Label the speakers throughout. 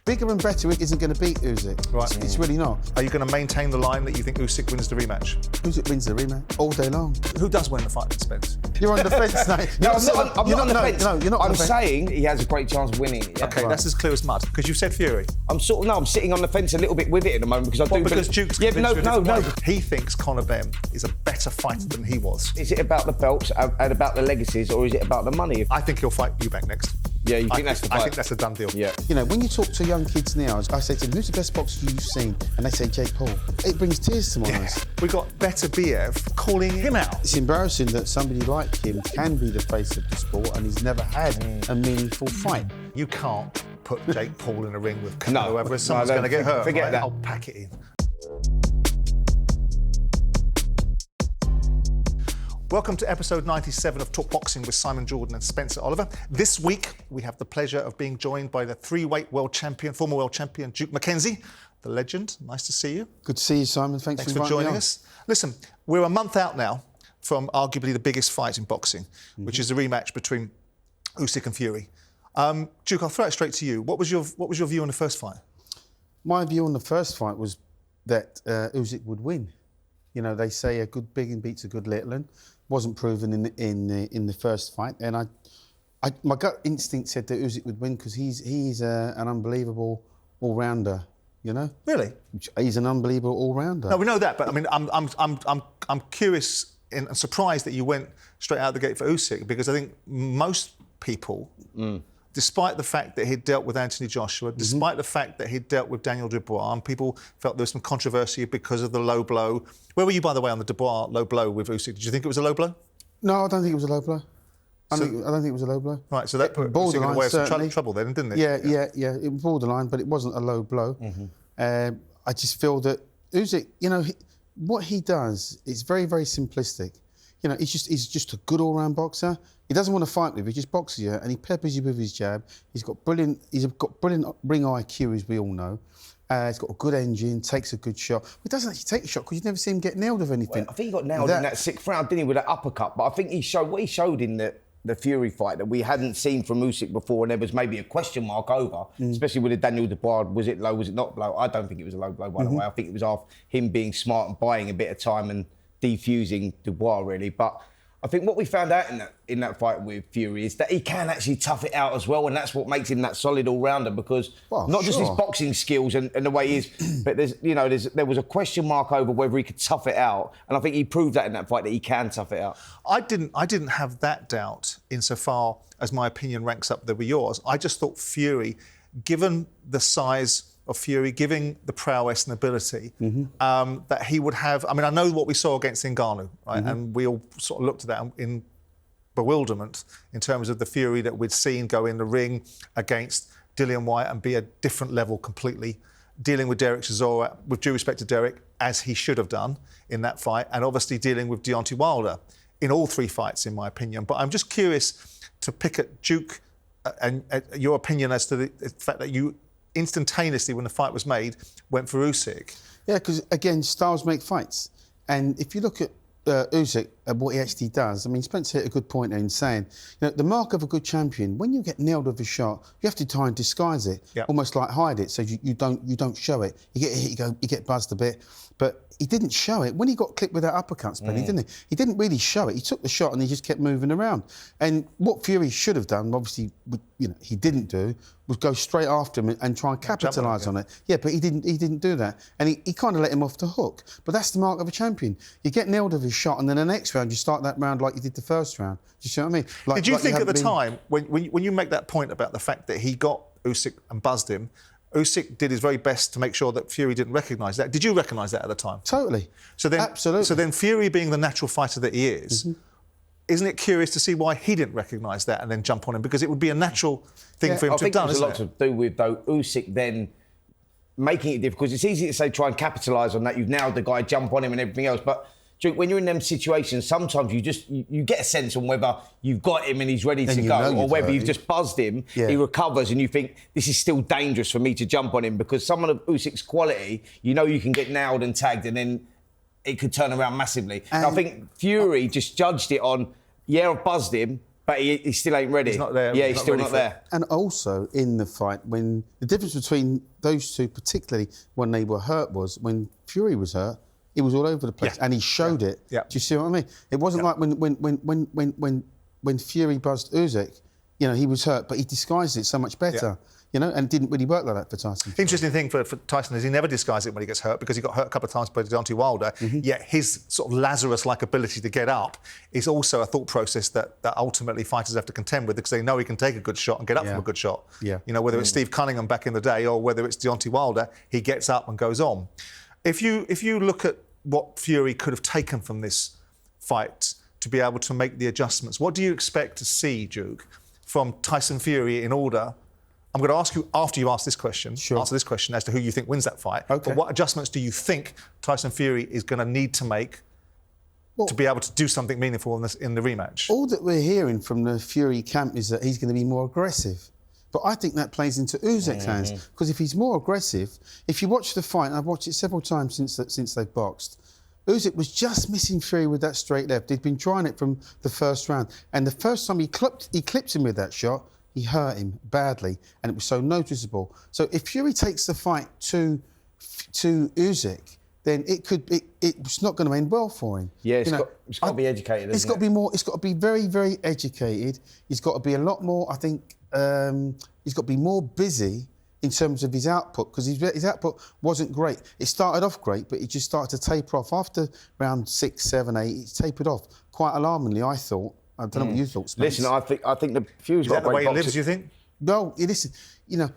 Speaker 1: Bigger and better isn't going to beat Usyk.
Speaker 2: Right.
Speaker 1: It's really not.
Speaker 2: Are you going to maintain the line that you think Usyk wins the rematch?
Speaker 1: Usyk wins the rematch all day long.
Speaker 2: Who does win the fight, Spence?
Speaker 1: You're on the fence, mate.
Speaker 3: No, I'm not on the fence.
Speaker 1: No, you're not on
Speaker 3: I'm
Speaker 1: the fence.
Speaker 3: saying he has a great chance of winning it. Yeah.
Speaker 2: Okay, that's as clear as mud, because you said Fury.
Speaker 3: I'm sitting on the fence a little bit with it at the moment because I do.
Speaker 2: Because Duke's
Speaker 3: yeah, no.
Speaker 2: He thinks Conor Benn is a better fighter than he was.
Speaker 3: Is it about the belts and about the legacies, or is it about the money?
Speaker 2: I think he'll fight Eubank next.
Speaker 3: Yeah, you think that's the fight?
Speaker 2: I think that's a done deal.
Speaker 3: Yeah.
Speaker 1: You know, when you talk to young kids now, I say to them, who's the best boxer you've seen? And they say Jake Paul. It brings tears to my eyes.
Speaker 2: We got Better BF calling him out.
Speaker 1: It's embarrassing that somebody like him can be the face of the sport and he's never had a meaningful fight.
Speaker 2: You can't put Jake Paul in a ring with Canelo
Speaker 3: No,
Speaker 2: Everest. Someone's going to get hurt.
Speaker 3: Forget that.
Speaker 2: I'll pack it in. Welcome to episode 97 of Talk Boxing with Simon Jordan and Spencer Oliver. This week, we have the pleasure of being joined by the three-weight world champion, former world champion, Duke McKenzie, the legend. Nice to see you.
Speaker 1: Good to see you, Simon. Thanks for
Speaker 2: joining us. Listen, we're a month out now from arguably the biggest fight in boxing, which is the rematch between Usyk and Fury. Duke, I'll throw it straight to you. What was your view on the first fight?
Speaker 1: My view on the first fight was that Usyk would win. You know, they say a good big and beats a good little one. Wasn't proven in the first fight, and my gut instinct said that Usyk would win because he's an unbelievable all-rounder. You know,
Speaker 2: really,
Speaker 1: he's an unbelievable all-rounder.
Speaker 2: No, we know that, but I mean, I'm curious and surprised that you went straight out the gate for Usyk, because I think most people, despite the fact that he'd dealt with Anthony Joshua, despite the fact that he'd dealt with Daniel Dubois, and people felt there was some controversy because of the low blow. Where were you, by the way, on the Dubois low blow with Usyk? Did you think it was a low blow?
Speaker 1: No, I don't think it was a low blow. I don't think it was a low blow.
Speaker 2: Right, so that put Usyk in a way of some trouble then, didn't it?
Speaker 1: Yeah. It was borderline, but it wasn't a low blow. I just feel that Usyk, you know, what he does is very, very simplistic. You know, he's just a good all-round boxer. He doesn't want to fight with you, he just boxes you and he peppers you with his jab. He's got brilliant ring IQ, as we all know. He's got a good engine, takes a good shot. He doesn't actually take a shot because you never see him get nailed with anything.
Speaker 3: Well, I think he got nailed in that sixth round, didn't he, with that uppercut? But I think he showed in the Fury fight that we hadn't seen from Usyk before, and there was maybe a question mark over, especially with the Daniel Dubois. Was it low, was it not low? I don't think it was a low blow, by the way. I think it was off him being smart and buying a bit of time and defusing Dubois, really. But I think what we found out in that fight with Fury is that he can actually tough it out as well, and that's what makes him that solid all-rounder, because not just his boxing skills and the way he is, but there was a question mark over whether he could tough it out, and I think he proved that in that fight, that he can tough it out.
Speaker 2: I didn't have that doubt insofar as my opinion ranks up there with yours. I just thought Fury, given the size of Fury, giving the prowess and ability, that he would have. I mean, I know what we saw against Ngannou, right? And we all sort of looked at that in bewilderment in terms of the Fury that we'd seen go in the ring against Dillian Whyte and be a different level completely, dealing with Derek Chisora, with due respect to Derek, as he should have done in that fight, and obviously dealing with Deontay Wilder in all three fights, in my opinion. But I'm just curious to pick at Duke and your opinion as to the fact that you instantaneously, when the fight was made, went for Usyk.
Speaker 1: Yeah, because again, styles make fights. And if you look at Usyk and what he actually does, I mean, Spencer hit a good point there in saying, you know, the mark of a good champion, when you get nailed with a shot, you have to try and disguise it, almost like hide it, so you don't show it. You get hit, you get buzzed a bit, but he didn't show it. When he got clipped with that uppercut, didn't he? He didn't really show it. He took the shot and he just kept moving around. And what Fury should have done, obviously, you know, he didn't do, was go straight after him and try and capitalise on it. Yeah, but he didn't do that. And he kind of let him off the hook. But that's the mark of a champion. You get nailed with his shot, and then the next round you start that round like you did the first round. Do you see what I mean?
Speaker 2: Did you think at the time, when you make that point about the fact that he got Usyk and buzzed him, Usyk did his very best to make sure that Fury didn't recognise that. Did you recognise that at the time?
Speaker 1: Totally. Absolutely.
Speaker 2: So then Fury, being the natural fighter that he is, isn't it curious to see why he didn't recognise that and then jump on him? Because it would be a natural thing for him to have done, isn't it?
Speaker 3: I think there's a lot to do with, though, Usyk then making it difficult. Because it's easy to say try and capitalise on that. You've nailed the guy, jump on him and everything else. But when you're in them situations, sometimes you get a sense on whether you've got him and he's ready to go, or whether you've just buzzed him, he recovers, and you think, this is still dangerous for me to jump on him, because someone of Usyk's quality, you know you can get nailed and tagged, and then it could turn around massively. And I think Fury just judged it on, I've buzzed him, But he still ain't ready.
Speaker 2: He's not there.
Speaker 3: Yeah, he's still not there.
Speaker 1: And also in the fight, when the difference between those two, particularly when they were hurt, was when Fury was hurt, he was all over the place, and he showed it.
Speaker 2: Yeah.
Speaker 1: Do you see what I mean? It wasn't like when Fury buzzed Usyk, you know, he was hurt, but he disguised it so much better. You know, and it didn't really work like that for Tyson.
Speaker 2: Interesting thing for Tyson is he never disguises it when he gets hurt, because he got hurt a couple of times by Deontay Wilder. Yet his sort of Lazarus-like ability to get up is also a thought process that ultimately fighters have to contend with, because they know he can take a good shot and get up from a good shot. You know, whether it's Steve Cunningham back in the day or whether it's Deontay Wilder, he gets up and goes on. If you look at what Fury could have taken from this fight to be able to make the adjustments, what do you expect to see, Duke, from Tyson Fury in order? I'm going to ask you after you ask this question, answer this question as to who you think wins that fight.
Speaker 1: Okay.
Speaker 2: But what adjustments do you think Tyson Fury is going to need to make to be able to do something meaningful in the rematch?
Speaker 1: All that we're hearing from the Fury camp is that he's going to be more aggressive. But I think that plays into Usyk's hands, because if he's more aggressive, if you watch the fight, and I've watched it several times since they've boxed, Usyk was just missing Fury with that straight left. He'd been trying it from the first round, and the first time he clipped him with that shot, he hurt him badly, and it was so noticeable. So if Fury takes the fight to Usyk, then it's not going to end well for him.
Speaker 3: Yeah, it's got to be educated.
Speaker 1: It's got to be more. It's got to be very, very educated. He's got to be a lot more. I think he's got to be more busy in terms of his output, because his output wasn't great. It started off great, but it just started to taper off after round 6, 7, 8. It tapered off quite alarmingly, I thought. I don't know what you thought, Spence.
Speaker 3: Listen, I think the Fury's got
Speaker 2: Is that the way he lives, you think?
Speaker 1: Well, listen, you know,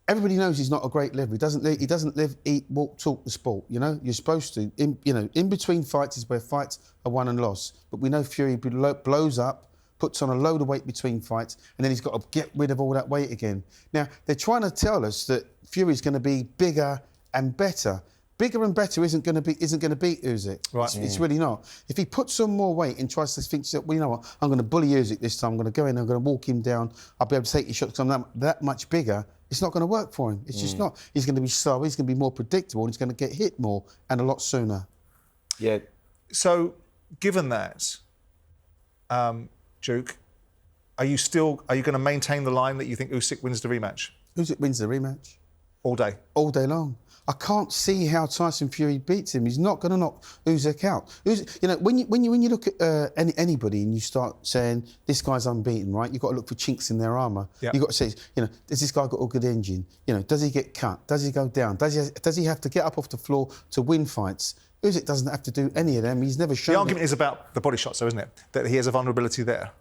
Speaker 1: everybody knows he's not a great liver. He doesn't live, eat, walk, talk the sport. You know, you're supposed to. In between fights is where fights are won and lost. But we know Fury blows up, puts on a load of weight between fights, and then he's got to get rid of all that weight again. Now, they're trying to tell us that Fury's going to be bigger and better. Bigger and better isn't going to beat Usyk.
Speaker 2: Right.
Speaker 1: It's really not. If he puts on more weight and tries to think, well, you know what, I'm going to bully Usyk this time. I'm going to go in, I'm going to walk him down. I'll be able to take his shots because I'm that much bigger. It's not going to work for him. It's just not. He's going to be slow. He's going to be more predictable, and he's going to get hit more and a lot sooner.
Speaker 3: Yeah.
Speaker 2: So, given that, Duke, are you going to maintain the line that you think Usyk wins the rematch?
Speaker 1: Usyk wins the rematch.
Speaker 2: All day?
Speaker 1: All day long. I can't see how Tyson Fury beats him. He's not going to knock Usyk out. Usyk, you know, when you look at anybody and you start saying this guy's unbeaten, right? You've got to look for chinks in their armour. Yep. You've got to say, you know, has this guy got a good engine? You know, does he get cut? Does he go down? Does he have to get up off the floor to win fights? Usyk doesn't have to do any of them. He's never shown.
Speaker 2: The argument is about the body shots, though, isn't it? That he has a vulnerability there.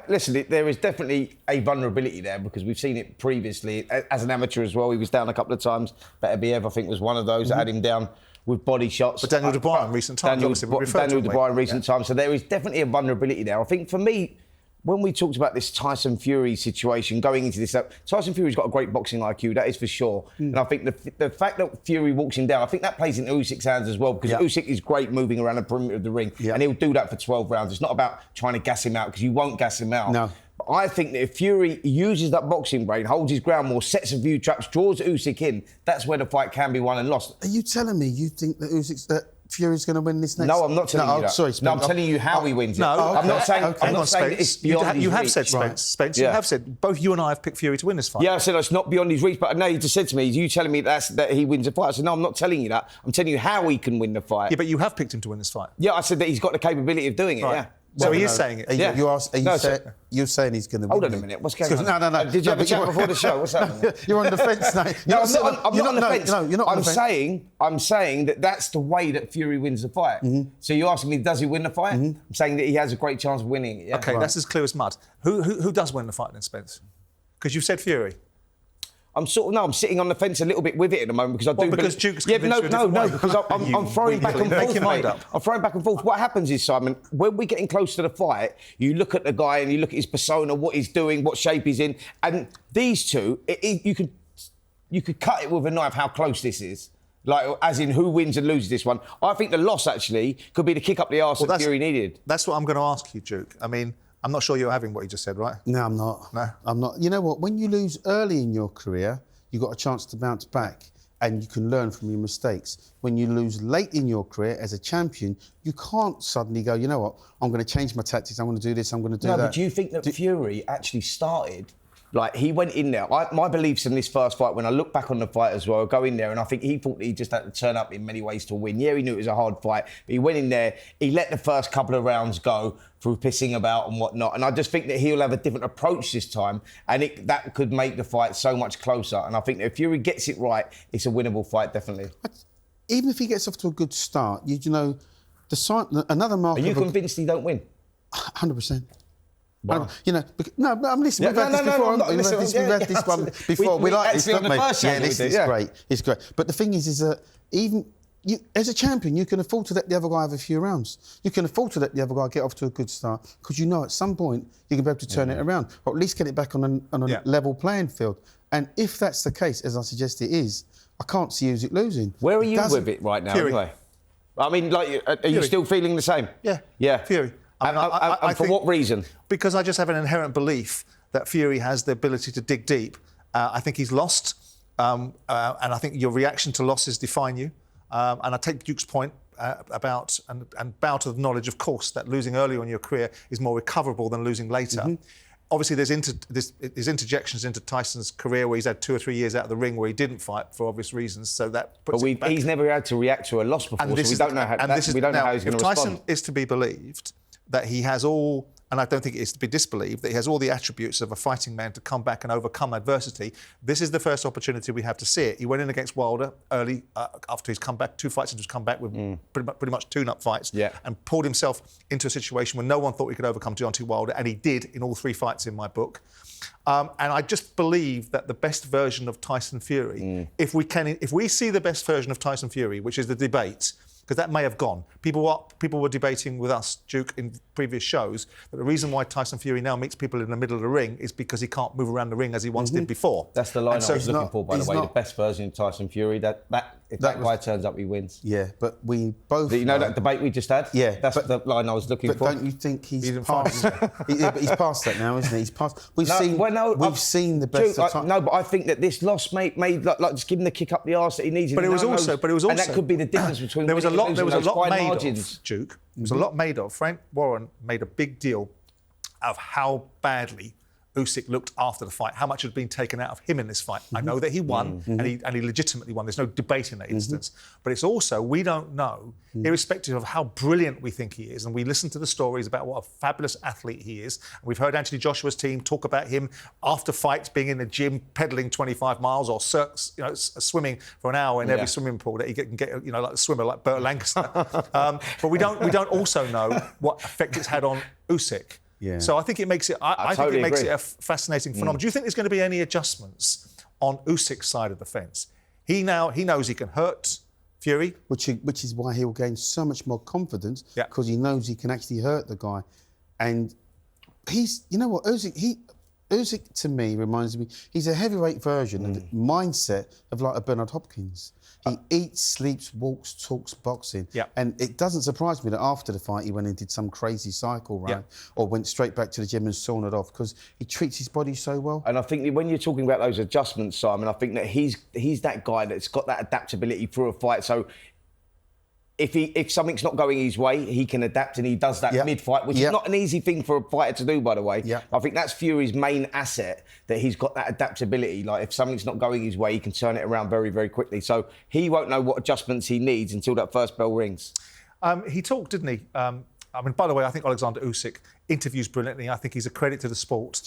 Speaker 3: Listen, there is definitely a vulnerability there, because we've seen it previously. As an amateur as well, he was down a couple of times. Beterbiev, I think, was one of those that had him down with body shots.
Speaker 2: But Daniel Dubois in recent times,
Speaker 3: Daniel Dubois in recent times. So there is definitely a vulnerability there. I think for me, when we talked about this Tyson Fury situation going into this, Tyson Fury's got a great boxing IQ, that is for sure. And I think the fact that Fury walks him down, I think that plays into Usyk's hands as well, because Usyk is great moving around the perimeter of the ring, and he'll do that for 12 rounds. It's not about trying to gas him out, because you won't gas him out.
Speaker 1: No.
Speaker 3: But I think that if Fury uses that boxing brain, holds his ground more, sets a few traps, draws Usyk in, that's where the fight can be won and lost.
Speaker 1: Are you telling me you think that Fury's going to win this next?
Speaker 3: No, I'm not telling you that.
Speaker 1: Sorry,
Speaker 3: no, I'm telling you how he wins it. I'm not saying. I'm not saying that it's beyond his
Speaker 2: You have
Speaker 3: reach.
Speaker 2: said, Spence. You have said both you and I have picked Fury to win this fight.
Speaker 3: Yeah, I said it's not beyond his reach, but no, you just said to me, you telling me that he wins the fight. I said, no, I'm not telling you that. I'm telling you how he can win the fight.
Speaker 2: Yeah, but you have picked him to win this fight.
Speaker 3: Yeah, I said that he's got the capability of doing it,
Speaker 2: Right.
Speaker 3: yeah.
Speaker 2: So he is saying it.
Speaker 1: You're saying he's going to win.
Speaker 3: Hold on a minute. What's going on?
Speaker 1: No.
Speaker 3: Did you have a chat before the show? What's happening?
Speaker 1: You're on the fence now.
Speaker 3: No, I'm not on the fence.
Speaker 1: No, you're not on the fence.
Speaker 3: I'm saying that that's the way that Fury wins the fight. So you're asking me, does he win the fight? I'm saying that he has a great chance of winning it. Yeah?
Speaker 2: Okay, that's as clear as mud. Who does win the fight then, Spence? Because you've said Fury.
Speaker 3: I'm sitting on the fence a little bit with it at the moment, because I do.
Speaker 2: Because Duke's
Speaker 3: because I'm throwing back and forth, mate. I'm throwing back and forth. What happens is, Simon, when we're getting close to the fight, you look at the guy and you look at his persona, what he's doing, what shape he's in, and these two, you could cut it with a knife how close this is. Like, as in who wins and loses this one. I think the loss actually could be the kick up the arse that Fury needed.
Speaker 2: That's what I'm going to ask you, Duke. I mean, I'm not sure you're having what you just said, right?
Speaker 1: No, I'm not.
Speaker 2: No?
Speaker 1: I'm not. You know what? When you lose early in your career, you've got a chance to bounce back. and you can learn from your mistakes. When you lose late in your career as a champion, you can't suddenly go, you know what, I'm going to change my tactics, I'm going to do this, I'm going to do that.
Speaker 3: No, but do you think that Fury actually started... Like, he went in there. My beliefs in this first fight, when I look back on the fight as well, I go in there and I think he thought he just had to turn up in many ways to win. Yeah, he knew it was a hard fight, but he went in there, he let the first couple of rounds go through pissing about and whatnot. And I just think that he'll have a different approach this time, and that could make the fight so much closer. And I think that if Fury gets it right, it's a winnable fight, definitely.
Speaker 1: Even if he gets off to a good start, you know, another mark.
Speaker 3: Are you convinced he don't win?
Speaker 1: 100%.
Speaker 3: Wow.
Speaker 1: You know, no, but I'm listening. We've had this before. We've had this one before. We like this, don't we? Yeah, this is great. It's great. But the thing is that even you, as a champion, you can afford to let the other guy have a few rounds. You can afford to let the other guy get off to a good start because you know at some point you can be able to turn it around, or at least get it back on a level playing field. And if that's the case, as I suggest it is, I can't see Usyk losing.
Speaker 3: Where are you with it right now, anyway? I mean, like, are you still feeling the same?
Speaker 2: Yeah. Fury.
Speaker 3: And for what reason?
Speaker 2: Because I just have an inherent belief that Fury has the ability to dig deep. I think he's lost, and I think your reaction to losses define you. And I take Duke's point about and bow to the knowledge, of course, that losing earlier in your career is more recoverable than losing later. Obviously, there's interjections into Tyson's career where he's had 2 or 3 years out of the ring where he didn't fight for obvious reasons. So that puts it back.
Speaker 3: He's never had to react to a loss before, so we don't know how, we don't know how he's going to respond.
Speaker 2: If Tyson is to be believed, that he has all, and I don't think it is to be disbelieved, that he has all the attributes of a fighting man to come back and overcome adversity. This is the first opportunity we have to see it. He went in against Wilder early, after he's come back, 2 fights, and just come back with pretty much tune-up fights, and pulled himself into a situation where no one thought he could overcome Deontay Wilder, and he did in all 3 fights in my book. And I just believe that the best version of Tyson Fury, if we see the best version of Tyson Fury, which is the debate, because that may have gone. People were debating with us, Duke, in previous shows, that the reason why Tyson Fury now meets people in the middle of the ring is because he can't move around the ring as he once did before.
Speaker 3: That's the line I was looking for, by the way, the best version of Tyson Fury. If that guy turns up, he wins.
Speaker 1: Yeah, but we both...
Speaker 3: You know that debate we just had? Yeah. That's the line I was looking for.
Speaker 1: But don't you think he's past... But he's past that now, isn't he? He's past... We've seen the best of time.
Speaker 3: No, but I think that this loss made like just give him the kick up the arse that he needs.
Speaker 2: But it was also...
Speaker 3: And that could be the difference between...
Speaker 2: There was a lot made of, Duke. There was a lot made of. Frank Warren made a big deal of how badly Usyk looked after the fight, how much had been taken out of him in this fight. I know that he won, and he legitimately won. There's no debate in that instance. But it's also, we don't know, irrespective of how brilliant we think he is, and we listen to the stories about what a fabulous athlete he is. And we've heard Anthony Joshua's team talk about him after fights being in the gym, pedaling 25 miles or swimming for an hour in every swimming pool that he can get, like a swimmer like Burt Lancaster. But we don't also know what effect it's had on Usyk.
Speaker 1: Yeah.
Speaker 2: So I think it makes it. I think it makes it a fascinating phenomenon. Do you think there's going to be any adjustments on Usyk's side of the fence? He knows he can hurt Fury,
Speaker 1: which is why he'll gain so much more confidence because he knows he can actually hurt the guy, and he's Usyk to me reminds me he's a heavyweight version of the mindset of like a Bernard Hopkins. He eats, sleeps, walks, talks boxing. And it doesn't surprise me that after the fight he went and did some crazy cycle run or went straight back to the gym and saunaed off because he treats his body so well.
Speaker 3: And I think when you're talking about those adjustments, Simon, I think that he's that guy that's got that adaptability through a fight. So if something's not going his way, he can adapt and he does that mid-fight, which is not an easy thing for a fighter to do, by the way. I think that's Fury's main asset, that he's got that adaptability. Like, if something's not going his way, he can turn it around very, very quickly. So he won't know what adjustments he needs until that first bell rings.
Speaker 2: He talked, didn't he? By the way, I think Alexander Usyk interviews brilliantly. I think he's a credit to the sport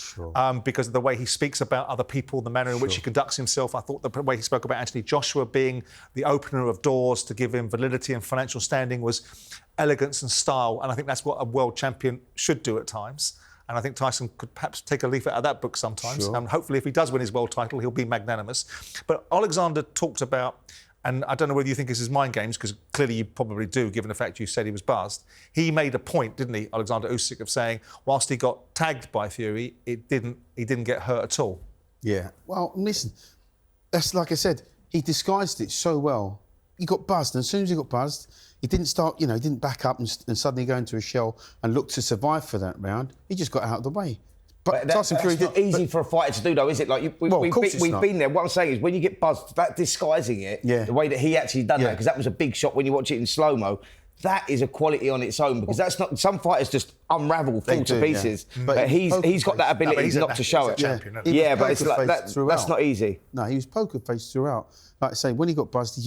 Speaker 2: because of the way he speaks about other people, the manner in which he conducts himself. I thought the way he spoke about Anthony Joshua being the opener of doors to give him validity and financial standing was elegance and style. And I think that's what a world champion should do at times. And I think Tyson could perhaps take a leaf out of that book sometimes. And hopefully, if he does win his world title, he'll be magnanimous. But Alexander talked about... And I don't know whether you think this is mind games, because clearly you probably do, given the fact you said he was buzzed. He made a point, didn't he, Alexander Usyk, of saying, whilst he got tagged by Fury, he didn't get hurt at all.
Speaker 1: Yeah. Well, listen, that's like I said, he disguised it so well. He got buzzed, and as soon as he got buzzed, he didn't start, he didn't back up and suddenly go into a shell and look to survive for that round. He just got out of the way. But Tyson Fury
Speaker 3: not easy for a fighter to do, though, is it? Like we've been there. What I'm saying is, when you get buzzed, that disguising it, the way that he actually done that, because that was a big shot when you watch it in slow mo. That is a quality on its own, because that's not. Some fighters just unravel, fall to pieces. Yeah. But he's got that ability not to show it. Yeah, but it's like that's not easy.
Speaker 1: No, he was poker face throughout. Like I say, when he got buzzed,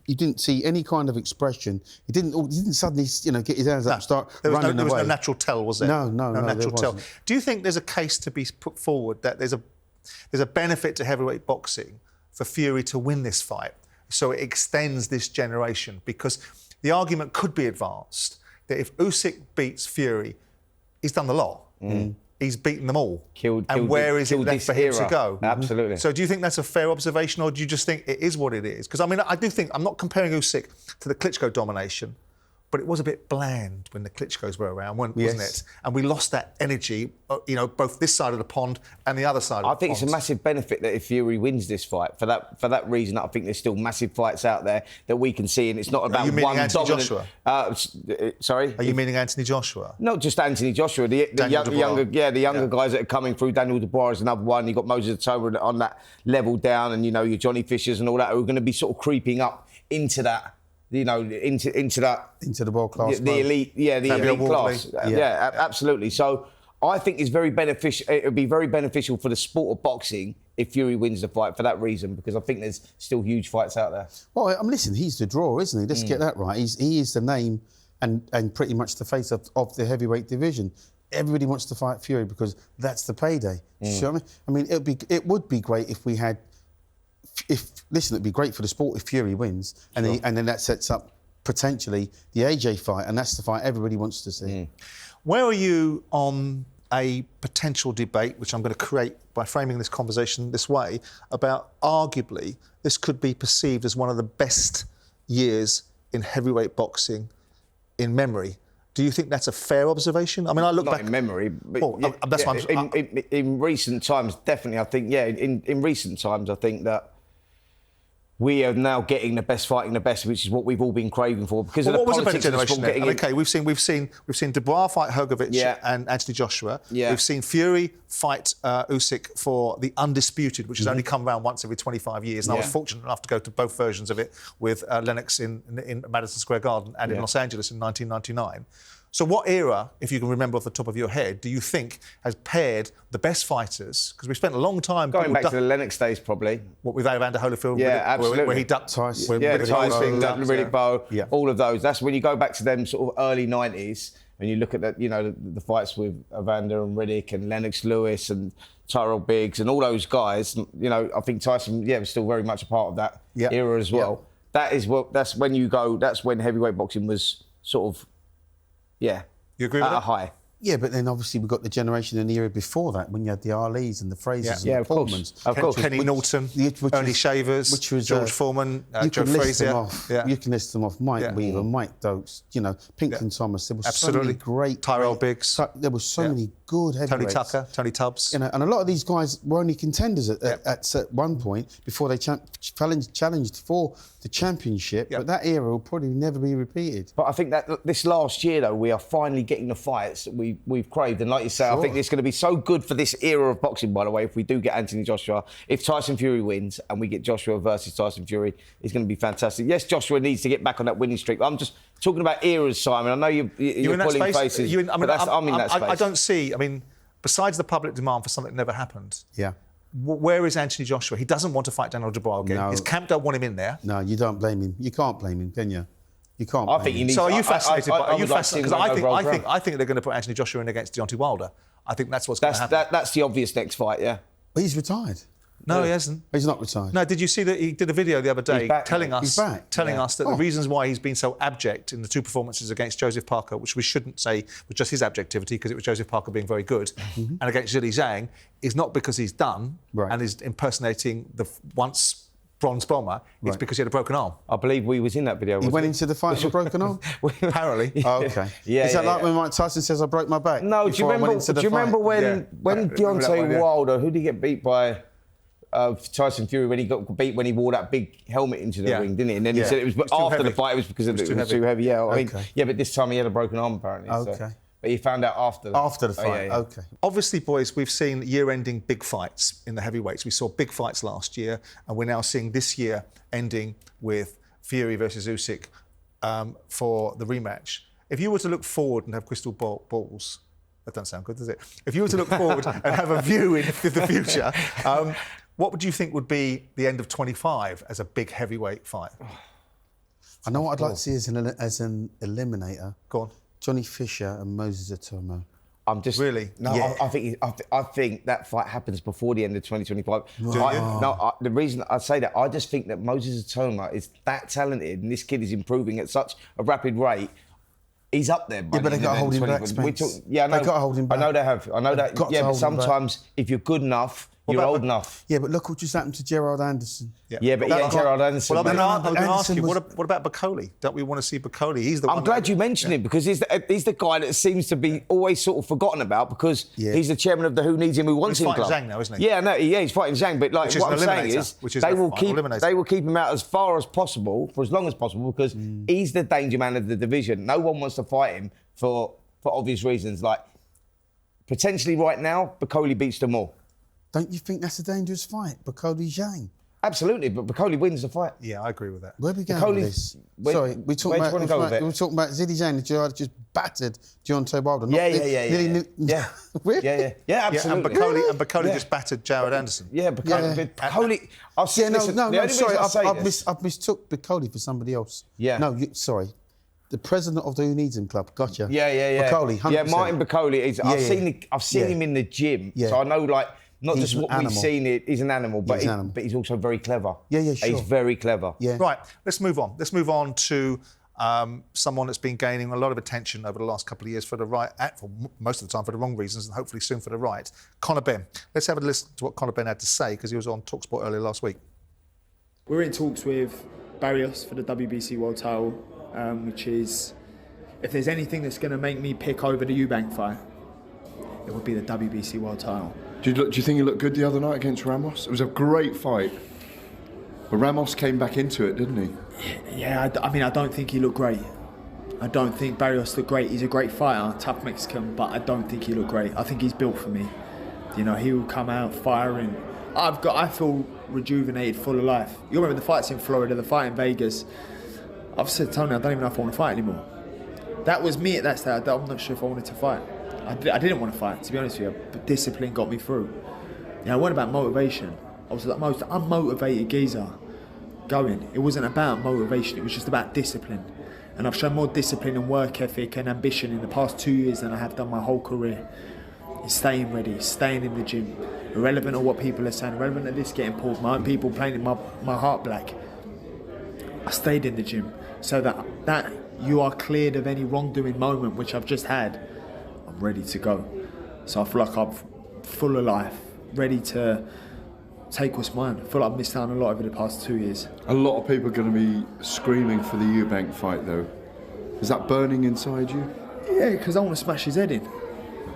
Speaker 1: he didn't see any kind of expression. He didn't suddenly, get his hands up and start running away.
Speaker 2: There was no natural tell, was there?
Speaker 1: No
Speaker 2: natural tell. Do you think there's a case to be put forward that there's a benefit to heavyweight boxing for Fury to win this fight, so it extends this generation? Because the argument could be advanced that if Usyk beats Fury, he's done the lot. He's beaten them all. And where is it left for him to go?
Speaker 3: Absolutely.
Speaker 2: So do you think that's a fair observation, or do you just think it is what it is? Because, I mean, I do think, I'm not comparing Usyk to the Klitschko domination, but it was a bit bland when the Klitschkos were around, wasn't it? And we lost that energy, both this side of the pond and the other side of the pond.
Speaker 3: I think it's a massive benefit that if Fury wins this fight. For that reason, I think there's still massive fights out there that we can see, and it's not about one
Speaker 2: Anthony
Speaker 3: dominant...
Speaker 2: Joshua?
Speaker 3: Sorry?
Speaker 2: Are you meaning Anthony Joshua?
Speaker 3: Not just Anthony Joshua, the younger guys that are coming through. Daniel Dubois is another one. You've got Moses Toba on that level down, and, your Johnny Fishers and all that, who are going to be sort of creeping up into that... into
Speaker 1: the world class,
Speaker 3: the elite, the elite class, absolutely. So I think it's very beneficial. It would be very beneficial for the sport of boxing if Fury wins the fight for that reason, because I think there's still huge fights out there.
Speaker 1: Well, listen, he's the draw, isn't he? Let's get that right. He is the name and pretty much the face of the heavyweight division. Everybody wants to fight Fury because that's the payday. You know what I mean? it would be great if we had. It'd be great for the sport if Fury wins, and then that sets up potentially the AJ fight, and that's the fight everybody wants to see.
Speaker 2: Where are you on a potential debate, which I'm going to create by framing this conversation this way, about arguably this could be perceived as one of the best years in heavyweight boxing in memory? Do you think that's a fair observation? I mean, I look back...
Speaker 3: Not in memory, but... that's what I'm... In recent times, definitely, I think, in recent times, I think that we are now getting the best fighting the best, which is what we've all been craving for. Because of the
Speaker 2: what was a better
Speaker 3: politics
Speaker 2: generation then? Okay, we've seen Dubois fight Hrgovic and Anthony Joshua. Yeah. We've seen Fury fight Usyk for the undisputed, which has only come around once every 25 years. And I was fortunate enough to go to both versions of it with Lennox in Madison Square Garden and in Los Angeles in 1999. So what era, if you can remember off the top of your head, do you think has paired the best fighters? Because we spent a long time...
Speaker 3: Going back to the Lennox days, probably.
Speaker 2: What, with Evander Holyfield?
Speaker 3: Absolutely.
Speaker 2: Where he ducked...
Speaker 1: Tyson.
Speaker 3: Riddick Bowe, all of those. That's when you go back to them sort of early 90s, and you look at the fights with Evander and Riddick and Lennox Lewis and Tyrell Biggs and all those guys. I think Tyson, was still very much a part of that era as well. That's when heavyweight boxing was sort of... Yeah.
Speaker 2: You agree with that?
Speaker 3: A high.
Speaker 1: Yeah, but then obviously we've got the generation in the era before that, when you had the Arleys and the Frasers and the Foремans.
Speaker 3: Of course.
Speaker 2: Kenny Norton, Ernie Shavers,
Speaker 1: which was,
Speaker 2: George Foreman, Joe Frazier.
Speaker 1: You can list them off. Mike Weaver, Mike Dokes, Pinklon Thomas. There were so many great...
Speaker 2: Tyrell Biggs.
Speaker 1: There were so many good heavyweights.
Speaker 2: Tony Tucker, Tony Tubbs.
Speaker 1: And a lot of these guys were only contenders at one point before they challenged for the championship. But that era will probably never be repeated.
Speaker 3: But I think that this last year, though, we are finally getting the fights that we've craved. And like you say, I think it's going to be so good for this era of boxing, by the way, if we do get Anthony Joshua. If Tyson Fury wins and we get Joshua versus Tyson Fury, it's going to be fantastic. Yes, Joshua needs to get back on that winning streak. I'm just talking about eras, Simon. I know you're pulling faces. I'm in that space.
Speaker 2: I don't see... besides the public demand for something that never happened...
Speaker 1: Yeah.
Speaker 2: Where is Anthony Joshua? He doesn't want to fight Daniel Dubois again.
Speaker 1: No.
Speaker 2: His camp don't want him in there.
Speaker 1: No, you don't blame him. You can't blame him, can you? You can't blame him.
Speaker 2: So are you fascinated by... Are you fascinated? Because I think they're going to put Anthony Joshua in against Deontay Wilder. I think that's what's going to happen.
Speaker 3: That's the obvious next fight, yeah.
Speaker 1: But he's retired.
Speaker 2: No, he hasn't.
Speaker 1: He's not retired.
Speaker 2: No, did you see that he did a video the other day telling us that the reasons why he's been so abject in the two performances against Joseph Parker, which we shouldn't say was just his abjectivity, because it was Joseph Parker being very good, and against Zhilei Zhang, is not because he's done and is impersonating the once bronze bomber, it's because he had a broken arm.
Speaker 3: I believe we was in that video.
Speaker 1: He went into the fight with a broken arm?
Speaker 2: Apparently.
Speaker 1: Oh, OK. Is that like when Mike Tyson says, I broke my back?
Speaker 3: No, do you remember when Deontay Wilder, who did he get beat by? Tyson Fury, when he got beat when he wore that big helmet into the ring, didn't he? And then he said it was after the fight, it was because it was too heavy. Yeah, but this time he had a broken arm apparently.
Speaker 1: Okay.
Speaker 3: But you found out after the
Speaker 1: After the fight,
Speaker 3: yeah.
Speaker 1: okay.
Speaker 2: Obviously, boys, we've seen year-ending big fights in the heavyweights. We saw big fights last year, and we're now seeing this year ending with Fury versus Usyk for the rematch. If you were to look forward and have crystal balls, that doesn't sound good, does it? If you were to look forward and have a view into the future, what would you think would be the end of 25 as a big heavyweight fight?
Speaker 1: I know what I'd like to see as an eliminator.
Speaker 2: Go on.
Speaker 1: Johnny Fisher and Moses Atomo.
Speaker 3: I'm just
Speaker 2: really.
Speaker 3: No,
Speaker 1: Yeah.
Speaker 3: I think that fight happens before the end of 2025.
Speaker 2: Do you?
Speaker 3: The reason I say that, I just think that Moses Atomo is that talented, and this kid is improving at such a rapid rate. He's up there.
Speaker 1: Yeah, but they got to hold him back, Spence.
Speaker 3: Yeah, I know.
Speaker 1: They got to hold him back.
Speaker 3: I know they have. I know that. Yeah, but sometimes if you're good enough, you're old enough.
Speaker 1: Yeah, but look what just happened to Gerald Anderson.
Speaker 3: Yeah, but he ain't Gerald Anderson.
Speaker 2: Well, I was going to ask
Speaker 1: Anderson
Speaker 2: you,
Speaker 1: was-
Speaker 2: what about Bacoli? Don't we want to see Bacoli? He's the one.
Speaker 3: I'm glad you mentioned him, because he's the guy that seems to be always sort of forgotten about, because he's the chairman of the Who Needs Him, Who Wants Him club.
Speaker 2: He's fighting Zhang now, isn't he?
Speaker 3: Yeah, no, he's fighting Zhang. But like, what I'm saying is, they will keep him out as far as possible, for as long as possible, because he's the danger man of the division. No one wants to fight him for obvious reasons. Like, potentially right now, Bacoli beats them all.
Speaker 1: Don't you think that's a dangerous fight? Bacoli Zhang.
Speaker 3: Absolutely, but Bacoli wins the fight.
Speaker 2: Yeah, I agree with that.
Speaker 1: Where are we going with this?
Speaker 3: Where do you want to go with it?
Speaker 1: We're talking about Zidane Zhang, the guy that just battered Deontay Wilder.
Speaker 3: Yeah,
Speaker 1: Really?
Speaker 3: Yeah, absolutely.
Speaker 2: And Bacoli just battered Jared Anderson.
Speaker 3: Yeah, Bacoli.
Speaker 1: I've mistook Bacoli for somebody else.
Speaker 3: Yeah.
Speaker 1: No, sorry. The president of the Who Needs Him club. Gotcha.
Speaker 3: Yeah.
Speaker 1: Bacoli, 100%.
Speaker 3: Yeah, Martin Bacoli. I've seen him in the gym, so I know, like, not
Speaker 1: He's
Speaker 3: just what we've seen. He's an animal, but he's also very clever.
Speaker 1: Yeah, sure.
Speaker 3: He's very clever.
Speaker 1: Yeah.
Speaker 2: Right, let's move on. Let's move on to someone that's been gaining a lot of attention over the last couple of years for the right, for most of the time for the wrong reasons, and hopefully soon for the right. Conor Benn. Let's have a listen to what Conor Benn had to say, because he was on Talksport earlier last week.
Speaker 4: We're in talks with Barrios for the WBC World Title, which is, if there's anything that's going to make me pick over the Eubank fight, it would be the WBC World Title.
Speaker 5: Do you think he looked good the other night against Ramos? It was a great fight. But Ramos came back into it, didn't he?
Speaker 4: Yeah, I don't think he looked great. I don't think Barrios looked great. He's a great fighter, tough Mexican, but I don't think he looked great. I think he's built for me. You know, he will come out firing. I feel rejuvenated, full of life. You remember the fights in Florida, the fight in Vegas. I've said, Tony, I don't even know if I want to fight anymore. That was me at that stage. I'm not sure if I wanted to fight. I didn't want to fight, to be honest with you, but discipline got me through. You know, it wasn't about motivation. I was the most unmotivated geezer going. It wasn't about motivation, it was just about discipline. And I've shown more discipline and work ethic and ambition in the past 2 years than I have done my whole career. It's staying ready, staying in the gym, irrelevant of what people are saying, irrelevant of this getting pulled, my own people painting my heart black. I stayed in the gym so that you are cleared of any wrongdoing moment, which I've just had. I'm ready to go. So I feel like I'm full of life, ready to take what's mine. I feel like I've missed out on a lot over the past 2 years.
Speaker 5: A lot of people are going to be screaming for the Eubank fight, though. Is that burning inside you?
Speaker 4: Yeah, because I want to smash his head in.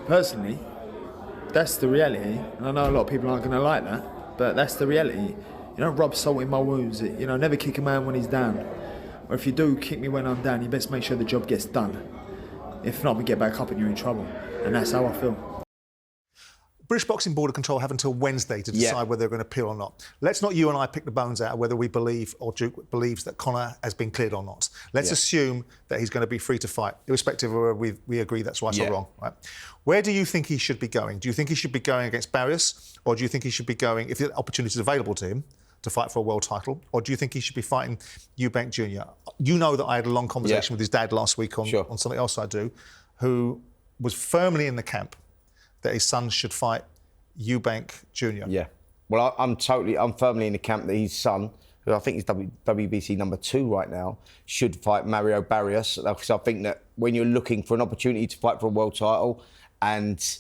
Speaker 4: Personally, that's the reality. And I know a lot of people aren't going to like that, but that's the reality. You don't rub salt in my wounds. You know, never kick a man when he's down. Or if you do kick me when I'm down, you best make sure the job gets done. If not, we get back up and you're in trouble. And that's how I feel.
Speaker 2: British Boxing Board of Control have until Wednesday to decide whether they're going to appeal or not. Let's not you and I pick the bones out of whether we believe or Duke believes that Conor has been cleared or not. Let's assume that he's going to be free to fight, irrespective of whether we agree that's right or wrong. Right? Where do you think he should be going? Do you think he should be going against Barrios, or do you think he should be going, if the opportunity is available to him, to fight for a world title, or do you think he should be fighting Eubank Jr.? You know that I had a long conversation with his dad last week on something else I do, who was firmly in the camp that his son should fight Eubank Jr.
Speaker 3: Yeah. Well, I'm firmly in the camp that his son, who I think is WBC number 2 right now, should fight Mario Barrios. Because I think that when you're looking for an opportunity to fight for a world title, and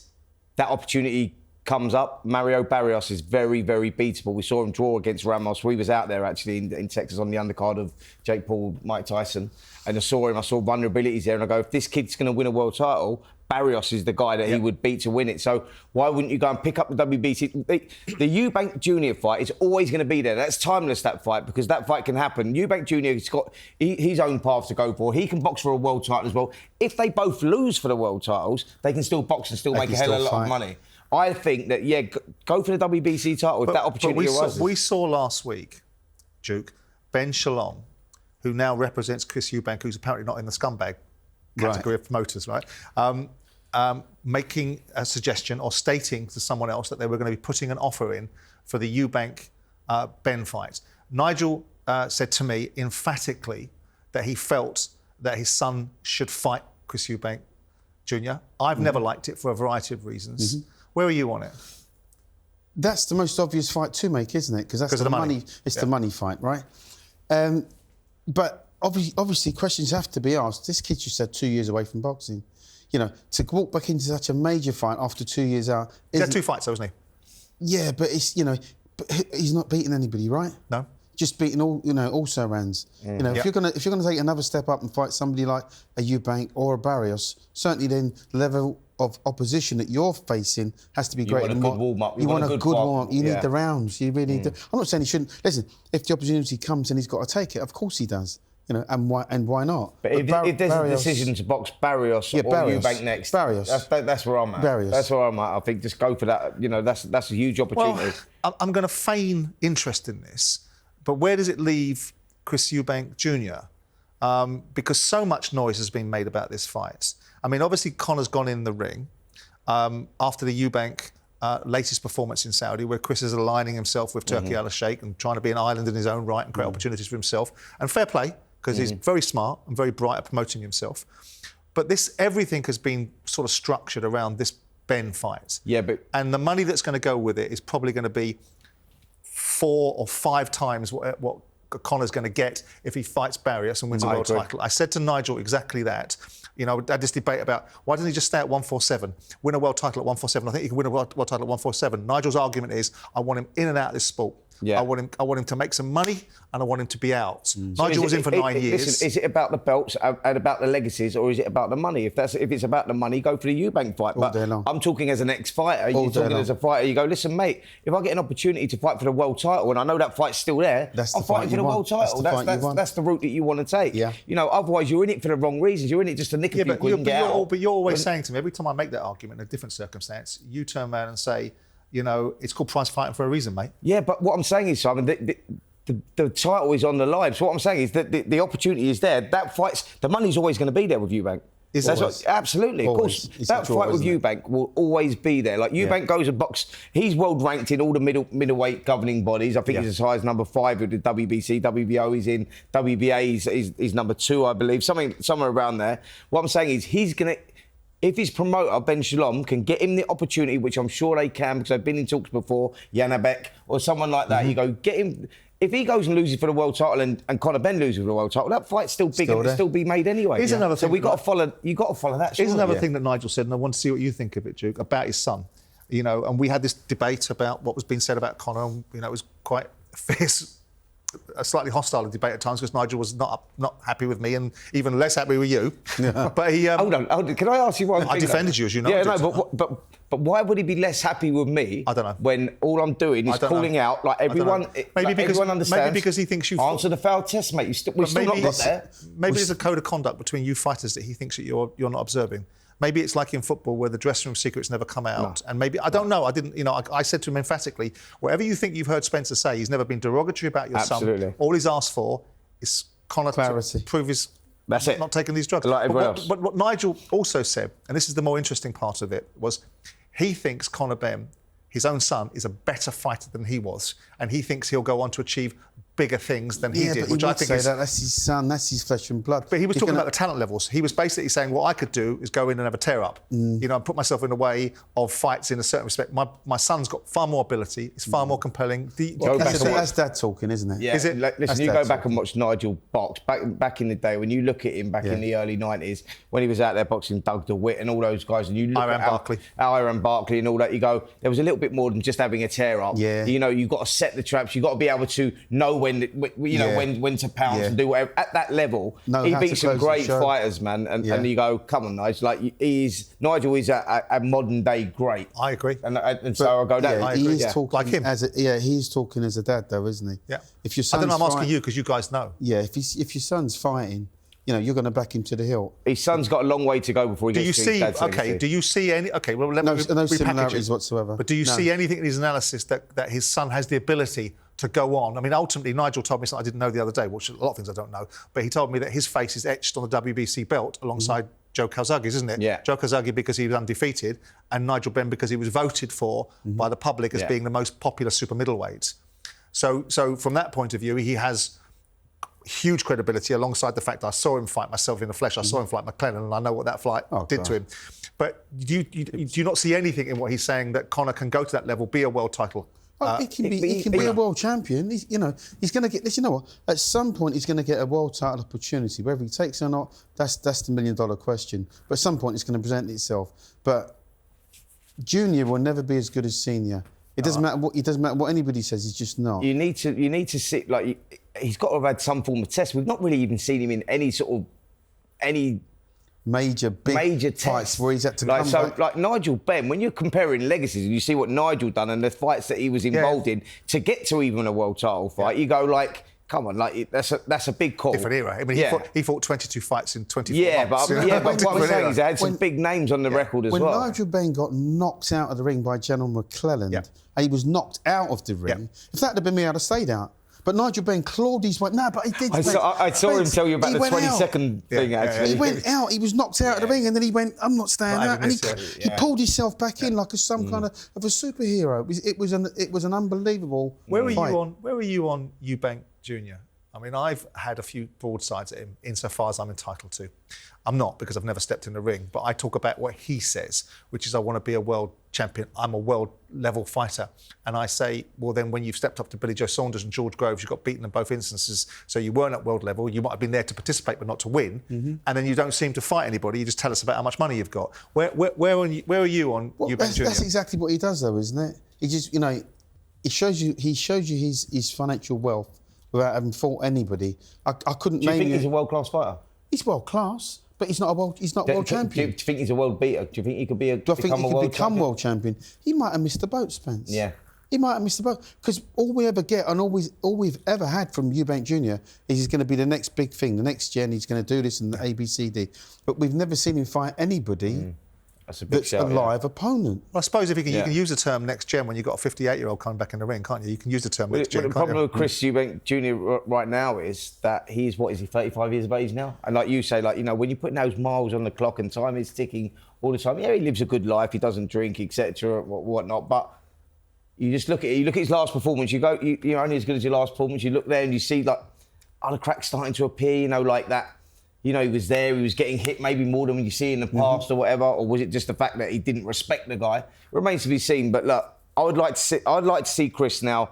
Speaker 3: that opportunity comes up. Mario Barrios is very, very beatable. We saw him draw against Ramos. We was out there actually in Texas on the undercard of Jake Paul, Mike Tyson, and I saw vulnerabilities there, and I go, if this kid's going to win a world title, Barrios is the guy that he would beat to win it. So why wouldn't you go and pick up the WBC? The Eubank Jr. fight is always going to be there. That's timeless, that fight, because that fight can happen. Eubank Jr. has got his own path to go for. He can box for a world title as well. If they both lose for the world titles, they can still box and still make a hell of a lot of money. I think that, go for the WBC title if that opportunity arises.
Speaker 2: We saw last week, Duke, Ben Shalom, who now represents Chris Eubank, who's apparently not in the scumbag category of promoters, right? Making a suggestion or stating to someone else that they were going to be putting an offer in for the Eubank Ben fight. Nigel said to me emphatically that he felt that his son should fight Chris Eubank Jr. I've never liked it for a variety of reasons. Where are you on it?
Speaker 1: That's the most obvious fight to make, isn't it? Because that's the money. It's the money fight, right? But obviously, questions have to be asked. This kid just had 2 years away from boxing. You know, to walk back into such a major fight after 2 years out.
Speaker 2: He had 2 fights, though, wasn't he?
Speaker 1: Yeah, but it's but he's not beating anybody, right?
Speaker 2: No.
Speaker 1: Just beating also rounds. You know, if you're gonna take another step up and fight somebody like a Eubank or a Barrios, certainly then the level of opposition that you're facing has to be greater.
Speaker 3: You want a good warm-up.
Speaker 1: You want a good warm-up. You need the rounds. You really do. I'm not saying he shouldn't. Listen, if the opportunity comes and he's got to take it, of course he does. You know, and why not?
Speaker 3: But if there's a decision to box Barrios or Eubank next, that's where I'm at.
Speaker 1: Barrios.
Speaker 3: That's where I'm at. I think just go for that. You know, that's a huge opportunity.
Speaker 2: Well, I'm going to feign interest in this, but where does it leave Chris Eubank Jr.? Because so much noise has been made about this fight. I mean, obviously Conor's gone in the ring after the Eubank latest performance in Saudi, where Chris is aligning himself with Turki Al-Sheikh and trying to be an island in his own right and create opportunities for himself. And fair play, because he's very smart and very bright at promoting himself. But everything has been sort of structured around this Ben fight.
Speaker 3: Yeah,
Speaker 2: and the money that's going to go with it is probably going to be 4 or 5 times what Conor's going to get if he fights Barrios and wins a world title. I said to Nigel exactly that. You know, I had this debate about why doesn't he just stay at 147, win a world title at 147? I think he can win a world title at 147. Nigel's argument is, I want him in and out of this sport. Yeah. I want him to make some money and I want him to be out. Nigel was in for 9 years.
Speaker 3: Listen, is it about the belts and about the legacies, or is it about the money? If it's about the money, go for the Eubank fight. But I'm talking as an ex-fighter. You're talking as a fighter. You go, listen, mate, if I get an opportunity to fight for the world title, and I know that fight's still there, I'm fighting for the world title. That's the route that you want to take. Yeah. You know, otherwise you're in it for the wrong reasons. You're in it just to nick a few quid and get out.
Speaker 2: But you're always saying to me, every time I make that argument in a different circumstance, you turn around and say, you know, it's called prize fighting for a reason, mate. Yeah,
Speaker 3: but what I'm saying is, Simon, the title is on the line. So what I'm saying is that the opportunity is there. The money's always going to be there with Eubank. Absolutely, always. Of course. That fight with Eubank will always be there. Like, Eubank goes and box. He's world ranked in all the middleweight governing bodies. I think he's as high as number 5 with the WBC. WBO he's in. WBA he's number 2, I believe. Somewhere around there. What I'm saying is he's going to... If his promoter, Ben Shalom, can get him the opportunity, which I'm sure they can, because I've been in talks before, Janabek or someone like that, you go, get him... If he goes and loses for the world title and Conor Benn loses for the world title, that fight's still big and it'll still be made anyway.
Speaker 2: Here's another thing.
Speaker 3: So you got to follow that.
Speaker 2: Here's another thing that Nigel said, and I want to see what you think of it, Duke, about his son. You know, and we had this debate about what was being said about Conor, and, you know, it was quite fierce, a slightly hostile debate at times, because Nigel was not happy with me and even less happy with you. Yeah. But he...
Speaker 3: Hold on. Can I ask you one thing?
Speaker 2: I defended you, as you know.
Speaker 3: Yeah, no, but why would he be less happy with me?
Speaker 2: I don't know.
Speaker 3: When all I'm doing is calling out, like everyone... everyone understands.
Speaker 2: Maybe because he thinks you...
Speaker 3: Answer the foul test, mate. We've still not got there.
Speaker 2: Maybe there's a code of conduct between you fighters that he thinks that you're not observing. Maybe it's like in football where the dressing room secrets never come out. No. And maybe, I don't know, I didn't, you know, I said to him emphatically, whatever you think you've heard Spencer say, he's never been derogatory about your son. All he's asked for is Conor to prove he's not taking these drugs.
Speaker 3: Like everyone else.
Speaker 2: But what Nigel also said, and this is the more interesting part of it, was he thinks Conor Benn, his own son, is a better fighter than he was. And he thinks he'll go on to achieve bigger things than he
Speaker 1: Yeah,
Speaker 2: did,
Speaker 1: but
Speaker 2: which
Speaker 1: he
Speaker 2: I
Speaker 1: would
Speaker 2: think
Speaker 1: say
Speaker 2: is...
Speaker 1: that. That's his son, that's his flesh and blood.
Speaker 2: But he was talking about the talent levels. He was basically saying, what I could do is go in and have a tear-up. You know, and put myself in the way of fights in a certain respect. My son's got far more ability. He's far more compelling.
Speaker 1: That's dad talking, isn't it?
Speaker 3: Yeah.
Speaker 2: Is it?
Speaker 3: Listen, you go back and watch Nigel box back in the day, when you look at him back in the early 90s, when he was out there boxing Doug DeWitt and all those guys, and you look at Aaron Barkley and all that, you go, there was a little bit more than just having a tear-up.
Speaker 1: Yeah.
Speaker 3: You know, you've got to set the traps. You've got to be able to know when to pounce and do whatever. At that level, he beats some great fighters, man. And you go, come on, Nigel. Like, Nigel is a modern-day great.
Speaker 2: I agree.
Speaker 3: And so I go,
Speaker 1: I agree. He's talking
Speaker 2: like him.
Speaker 1: He's talking as a dad, though, isn't he?
Speaker 2: Yeah.
Speaker 1: If your son's
Speaker 2: I don't know, I'm asking you because you guys know.
Speaker 1: Yeah, if your son's fighting, you know, you're going to back him to the hilt.
Speaker 3: His son's got a long way to go before he gets to his dad's legacy.
Speaker 2: Do you see any... OK, well, let me
Speaker 1: no similarities whatsoever.
Speaker 2: But do you see anything in his analysis that his son has the ability to go on? I mean, ultimately, Nigel told me something I didn't know the other day, which a lot of things I don't know, but he told me that his face is etched on the WBC belt alongside Joe Calzaghe's, isn't it?
Speaker 3: Yeah.
Speaker 2: Joe Calzaghe because he was undefeated, and Nigel Benn because he was voted for by the public as being the most popular super middleweight. So from that point of view, he has huge credibility alongside the fact I saw him fight myself in the flesh. I saw him fight McLennan, and I know what that fight did to him. But do you not see anything in what he's saying that Conor can go to that level, be a world title?
Speaker 1: He can be a world champion. He's going to get. You know what? At some point, he's going to get a world title opportunity. Whether he takes it or not, that's the $1 million question. But at some point, it's going to present itself. But Junior will never be as good as Senior. It doesn't matter what anybody says. He's just not.
Speaker 3: You need to see, like, he's got to have had some form of test. We've not really even seen him in any
Speaker 1: major
Speaker 3: fights
Speaker 1: tests where he's had to
Speaker 3: come
Speaker 1: back.
Speaker 3: Like Nigel Benn, when you're comparing legacies and you see what Nigel done and the fights that he was involved in to get to even a world title fight, you go like, come on, like that's a big call.
Speaker 2: Different era. I mean, he fought 22 fights in 24 months.
Speaker 3: But what I'm saying is, they had some big names on the record as well.
Speaker 1: When Nigel Benn got knocked out of the ring by General McClelland, and he was knocked out of the ring, if that had been me, I'd have stayed out. But Nigel Benn clawed his way. No, but he did.
Speaker 3: I saw him tell you about the 20-second thing, actually.
Speaker 1: He went out. He was knocked out of the ring, and then he went, I'm not staying out. And he pulled himself back in like some kind of a superhero. It was an unbelievable fight.
Speaker 2: Where were you on Eubank Jr.? I mean, I've had a few broadsides at him insofar as I'm entitled to. I'm not, because I've never stepped in the ring, but I talk about what he says, which is I want to be a world champion. I'm a world level fighter. And I say, well, then when you've stepped up to Billy Joe Saunders and George Groves, you got beaten in both instances, so you weren't at world level. You might have been there to participate, but not to win. And then you don't seem to fight anybody. You just tell us about how much money you've got. Where are you on Eubank Jr.?
Speaker 1: That's exactly what he does, though, isn't it? He just, he shows you his financial wealth without having fought anybody. I couldn't name you.
Speaker 3: Do you think he's a world-class fighter?
Speaker 1: He's world class, but he's not world champion.
Speaker 3: Do you think he's a world beater? Do you think he could become
Speaker 1: world champion? He might have missed the boat, Spence.
Speaker 3: Yeah.
Speaker 1: He might have missed the boat. Because all we ever get and all we've ever had from Eubank Jr. is he's going to be the next big thing, the next gen, he's going to do this and the ABCD. But we've never seen him fight anybody that's a live opponent.
Speaker 2: Well, I suppose if you can use the term next gen when you've got a 58-year-old coming back in the ring, can't you? You can use the term next gen.
Speaker 3: The problem with Chris Eubank Jr. right now is that he's 35 years of age now? And like you say, when you're putting those miles on the clock and time is ticking all the time, he lives a good life, he doesn't drink, etc., whatnot, but you just look at his last performance, you're only as good as your last performance, you look there and you see, the cracks starting to appear, like that. He was there, he was getting hit maybe more than you see in the past or whatever, or was it just the fact that he didn't respect the guy? Remains to be seen, but look, I'd like to see Chris now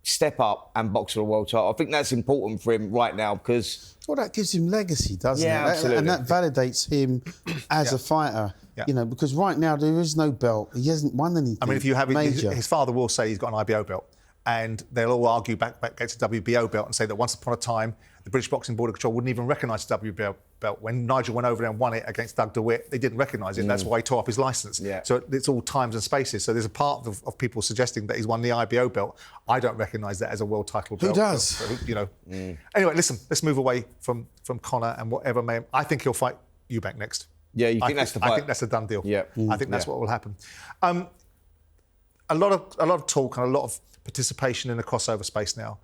Speaker 3: step up and box for a world title. I think that's important for him right now because...
Speaker 1: Well, that gives him legacy, doesn't it?
Speaker 3: Absolutely.
Speaker 1: And that validates him as a fighter, because right now there is no belt. He hasn't won anything.
Speaker 2: I mean, if you have
Speaker 1: major.
Speaker 2: His father will say he's got an IBO belt, and they'll all argue back against the WBO belt and say that once upon a time, the British Boxing Board of Control wouldn't even recognise the WBO belt. When Nigel went over there and won it against Doug DeWitt, they didn't recognise it. That's why he tore up his licence. Yeah. So it's all times and spaces. So there's a part of people suggesting that he's won the IBO belt. I don't recognise that as a world title belt.
Speaker 1: Who does?
Speaker 2: Anyway, listen, let's move away from Conor and whatever may... I think he'll fight Eubank next.
Speaker 3: Yeah, you think that's the fight?
Speaker 2: I think that's a done deal.
Speaker 3: Yeah.
Speaker 2: I think that's what will happen. A lot of talk and a lot of participation in the crossover space now.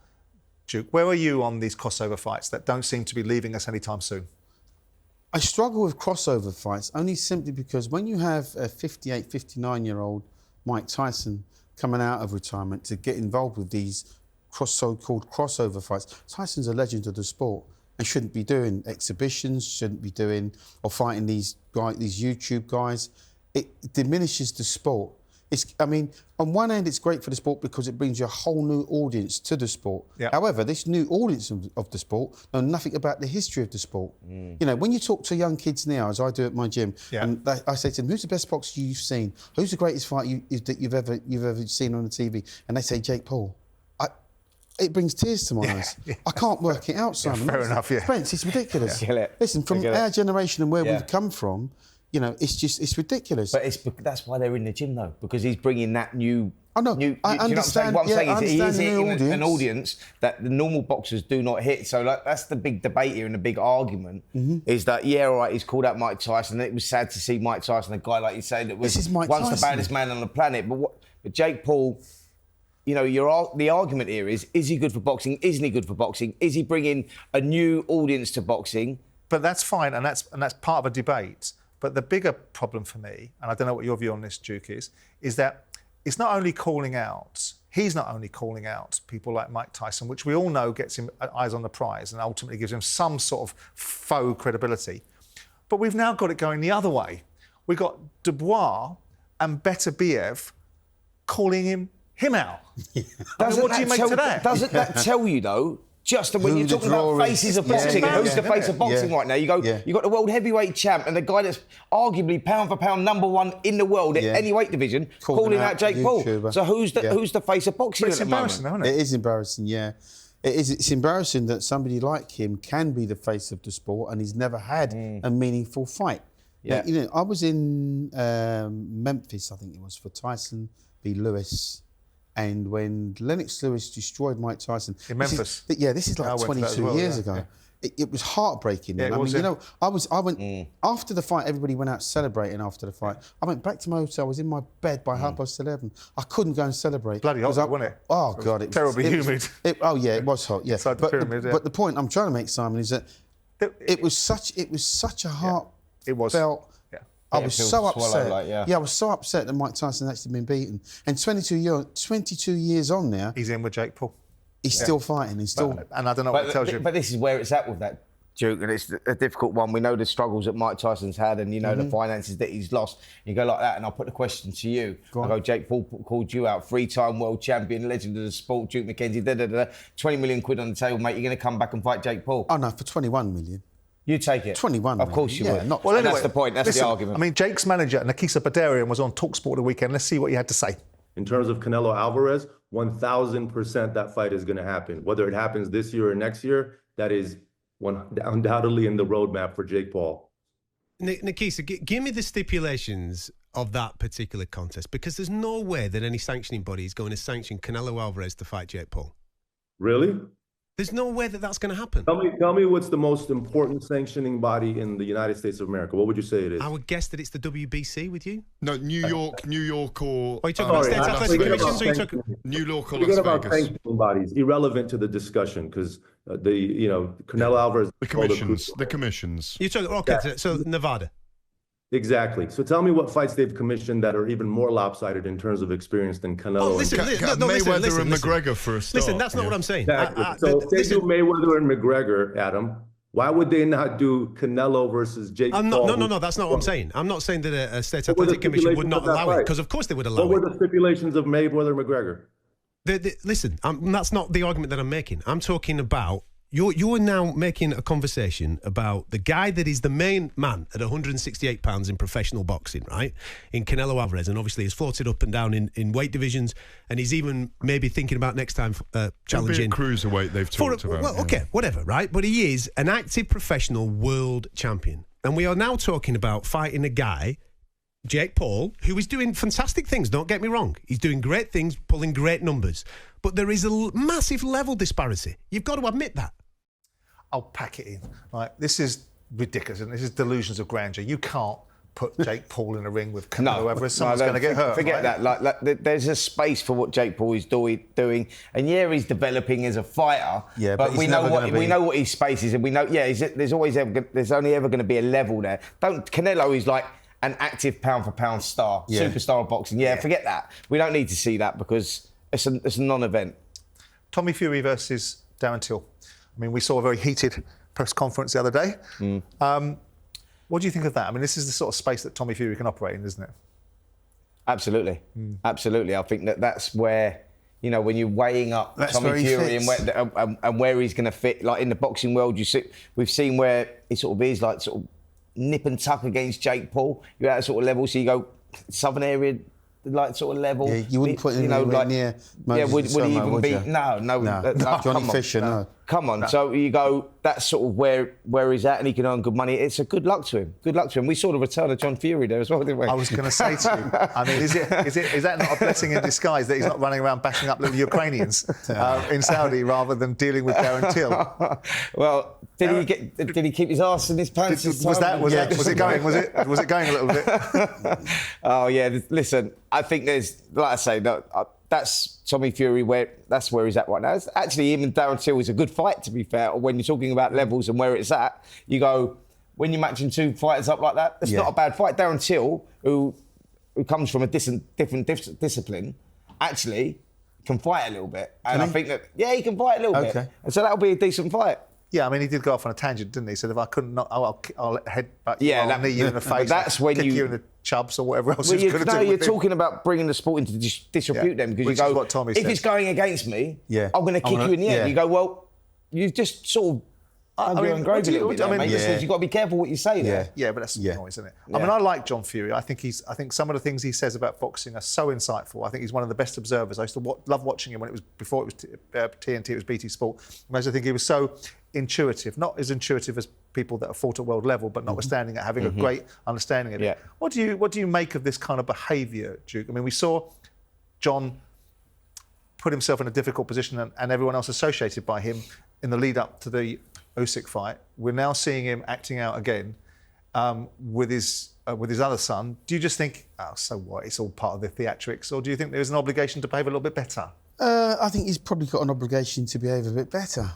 Speaker 2: Duke, where are you on these crossover fights that don't seem to be leaving us anytime soon?
Speaker 1: I struggle with crossover fights only simply because when you have a 58, 59-year-old Mike Tyson coming out of retirement to get involved with these so-called crossover fights. Tyson's a legend of the sport and shouldn't be doing exhibitions, shouldn't be doing or fighting these YouTube guys. It diminishes the sport. I mean, on one hand, it's great for the sport because it brings you a whole new audience to the sport.
Speaker 2: Yeah.
Speaker 1: However, this new audience of the sport know nothing about the history of the sport. You know, when you talk to young kids now, as I do at my gym, and I say to them, "Who's the best boxer you've seen? Who's the greatest fighter that you've ever seen on the TV?" And they say Jake Paul. It brings tears to my eyes. I can't work it out, Simon.
Speaker 2: Fair enough, yeah.
Speaker 1: Spence, it's ridiculous.
Speaker 3: Yeah.
Speaker 1: Listen, from our generation and where we've come from, you know, it's ridiculous.
Speaker 3: But that's why they're in the gym, though, because he's bringing that new...
Speaker 1: I know. I understand.
Speaker 3: What I'm saying is he is hitting
Speaker 1: audience.
Speaker 3: an audience that the normal boxers do not hit. So like, that's the big debate here and the big argument is that, yeah, all right, he's called out Mike Tyson. It was sad to see Mike Tyson, a guy, like you say, that was once the baddest man on the planet. But Jake Paul... You know, the argument here is he good for boxing? Isn't he good for boxing? Is he bringing a new audience to boxing?
Speaker 2: But that's fine, and that's part of a debate. But the bigger problem for me, and I don't know what your view on this, Duke, is that it's not only calling out, he's not only calling out people like Mike Tyson, which we all know gets him eyes on the prize and ultimately gives him some sort of faux credibility. But we've now got it going the other way. We've got Dubois and Beterbiev calling him out. I mean, what do you make to that?
Speaker 3: Doesn't that tell you, though, just when you're talking about faces of boxing, who's the face of boxing right now? You got the world heavyweight champ and the guy that's arguably pound for pound #1 in the world at any weight division calling out Jake Paul. So who's the face of boxing at the moment?
Speaker 2: It's embarrassing, isn't it?
Speaker 1: It is embarrassing, yeah. It's embarrassing that somebody like him can be the face of the sport and he's never had a meaningful fight.
Speaker 3: Yeah.
Speaker 1: Now, you know, I was in Memphis, I think it was, for Tyson v. Lewis. And when Lennox Lewis destroyed Mike Tyson...
Speaker 2: In Memphis?
Speaker 1: This is like 22 years ago. Yeah. It was heartbreaking.
Speaker 2: Yeah,
Speaker 1: I mean, you know, I went... After the fight, everybody went out celebrating after the fight. I went back to my hotel. I was in my bed by 11:30. I couldn't go and celebrate.
Speaker 2: Bloody hot, wasn't it?
Speaker 1: Oh, God.
Speaker 2: It was terribly humid.
Speaker 1: It was hot, yeah.
Speaker 2: Inside the pyramid,
Speaker 1: but the point I'm trying to make, Simon, is that it was such a heartbelt...
Speaker 2: It was.
Speaker 1: I was so upset. I was so upset that Mike Tyson had actually been beaten. And 22 years on now...
Speaker 2: He's in with Jake Paul.
Speaker 1: He's still fighting. He's still...
Speaker 2: And I don't know what it tells you.
Speaker 3: But this is where it's at with that, Duke, and it's a difficult one. We know the struggles that Mike Tyson's had and, you know, the finances that he's lost. You go like that, and I'll put the question to you. I go, Jake Paul called you out, 3-time world champion, legend of the sport, Duke McKenzie, 20 million quid on the table, mate. You're going to come back and fight Jake Paul?
Speaker 1: Oh, no, for 21 million.
Speaker 3: You take it.
Speaker 1: 21.
Speaker 3: Of course you would.
Speaker 2: Well, anyway,
Speaker 3: that's the point. That's the argument.
Speaker 2: I mean, Jake's manager, Nikisa Badarian, was on Talksport the weekend. Let's see what he had to say.
Speaker 6: In terms of Canelo Alvarez, 1,000% that fight is going to happen. Whether it happens this year or next year, that is undoubtedly in the roadmap for Jake Paul.
Speaker 7: Nikisa, give me the stipulations of that particular contest, because there's no way that any sanctioning body is going to sanction Canelo Alvarez to fight Jake Paul.
Speaker 6: Really?
Speaker 7: There's no way that that's going to happen.
Speaker 6: Tell me what's the most important sanctioning body in the United States of America. What would you say it is?
Speaker 7: I would guess that it's the WBC with you.
Speaker 8: No, New York or...
Speaker 7: Are you talking about State Athletic Commissions or are you talking...
Speaker 8: New York or
Speaker 6: Las
Speaker 8: Las
Speaker 6: about
Speaker 8: Vegas?
Speaker 6: sanctioning bodies, irrelevant to the discussion, because Canelo Alvarez...
Speaker 8: The commissions.
Speaker 7: You're talking... Okay, so Nevada.
Speaker 6: Exactly. So tell me what fights they've commissioned that are even more lopsided in terms of experience than Canelo.
Speaker 7: Oh, listen,
Speaker 8: Mayweather and McGregor for a start.
Speaker 7: Listen, that's not what I'm saying.
Speaker 6: Exactly. So if they do Mayweather and McGregor, Adam, why would they not do Canelo versus Jake Paul?
Speaker 7: No, that's not what I'm saying. I'm not saying that a State Athletic Commission would not allow it, because of course they would allow it.
Speaker 6: What were the stipulations of Mayweather and McGregor?
Speaker 7: Listen, that's not the argument that I'm making. I'm talking about... You're now making a conversation about the guy that is the main man at 168 pounds in professional boxing, right? In Canelo Alvarez, and obviously has floated up and down in weight divisions, and he's even maybe thinking about next time challenging
Speaker 8: cruiserweight. They've talked about.
Speaker 7: Well, okay, whatever, right? But he is an active professional world champion, and we are now talking about fighting a guy, Jake Paul, who is doing fantastic things. Don't get me wrong; he's doing great things, pulling great numbers, but there is a massive level disparity. You've got to admit that.
Speaker 2: I'll pack it in. Right, this is ridiculous, and this is delusions of grandeur. You can't put Jake Paul in a ring with Canelo Alvarez. Someone's going to get hurt.
Speaker 3: Forget
Speaker 2: right?
Speaker 3: that. Like, there's a space for what Jake Paul is doing, and he's developing as a fighter.
Speaker 1: Yeah,
Speaker 3: but we know what his space is, and we know. Yeah, there's only ever going to be a level there. Canelo is like an active pound for pound star, superstar of boxing. Yeah, forget that. We don't need to see that because it's a non-event.
Speaker 2: Tommy Fury versus Darren Till. I mean, we saw a very heated press conference the other day. What do you think of that? I mean, this is the sort of space that Tommy Fury can operate in, isn't it?
Speaker 3: Absolutely. Absolutely. I think that's where, you know, when you're weighing up Tommy Fury and where he's going to fit, like in the boxing world, we've seen where he sort of is, like sort of nip and tuck against Jake Paul. You're at a sort of level, so you go southern area, like sort of level.
Speaker 1: Yeah, you wouldn't put him like near Moses
Speaker 3: would he even be?
Speaker 1: No. Johnny Fisher, no.
Speaker 3: Come on. So you go, that's sort of where he's at, and he can earn good money. It's a good luck to him. Good luck to him. We saw the return of John Fury there as well, didn't we?
Speaker 2: I was going to say to you, I mean, is that not a blessing in disguise that he's not running around bashing up little Ukrainians in Saudi rather than dealing with Darren Till?
Speaker 3: Well, did he keep his arse in his pants?
Speaker 2: Was it going a little bit?
Speaker 3: Oh yeah. Listen, I think there's, like I say, that's Tommy Fury, that's where he's at right now. It's actually, him and Darren Till is a good fight, to be fair. When you're talking about levels and where it's at, you go, when you're matching two fighters up like that, it's not a bad fight. Darren Till, who comes from a different discipline, actually can fight a little bit. And I think that, he can fight a little bit. And so that'll be a decent fight.
Speaker 2: Yeah, I mean, he did go off on a tangent, didn't he? He said, if I couldn't knock, I'll headbutt you, I'll knee you in the face,
Speaker 3: that's when
Speaker 2: kick you in the chubs or whatever else
Speaker 3: well,
Speaker 2: he's going to do.
Speaker 3: You're talking about bringing the sport into disrepute them, because
Speaker 2: Which
Speaker 3: you go,
Speaker 2: is what Tommy
Speaker 3: if
Speaker 2: says.
Speaker 3: it's going against me, I'm going to kick you in the end. You go, well, you've just sort of you've got to be careful what you say there.
Speaker 2: Yeah, but that's noise, isn't it? I mean, I like John Fury. I think some of the things he says about boxing are so insightful. I think he's one of the best observers. I used to love watching him before it was TNT, it was BT Sport. I just think he was so intuitive, not as intuitive as people that have fought at world level, but notwithstanding it, having a great understanding of it. What do you make of this kind of behaviour, Duke? I mean, we saw John put himself in a difficult position and everyone else associated by him in the lead up to the Usyk fight. We're now seeing him acting out again with his other son. Do you just think, so what? It's all part of the theatrics, or do you think there's an obligation to behave a little bit better?
Speaker 1: I think he's probably got an obligation to behave a bit better.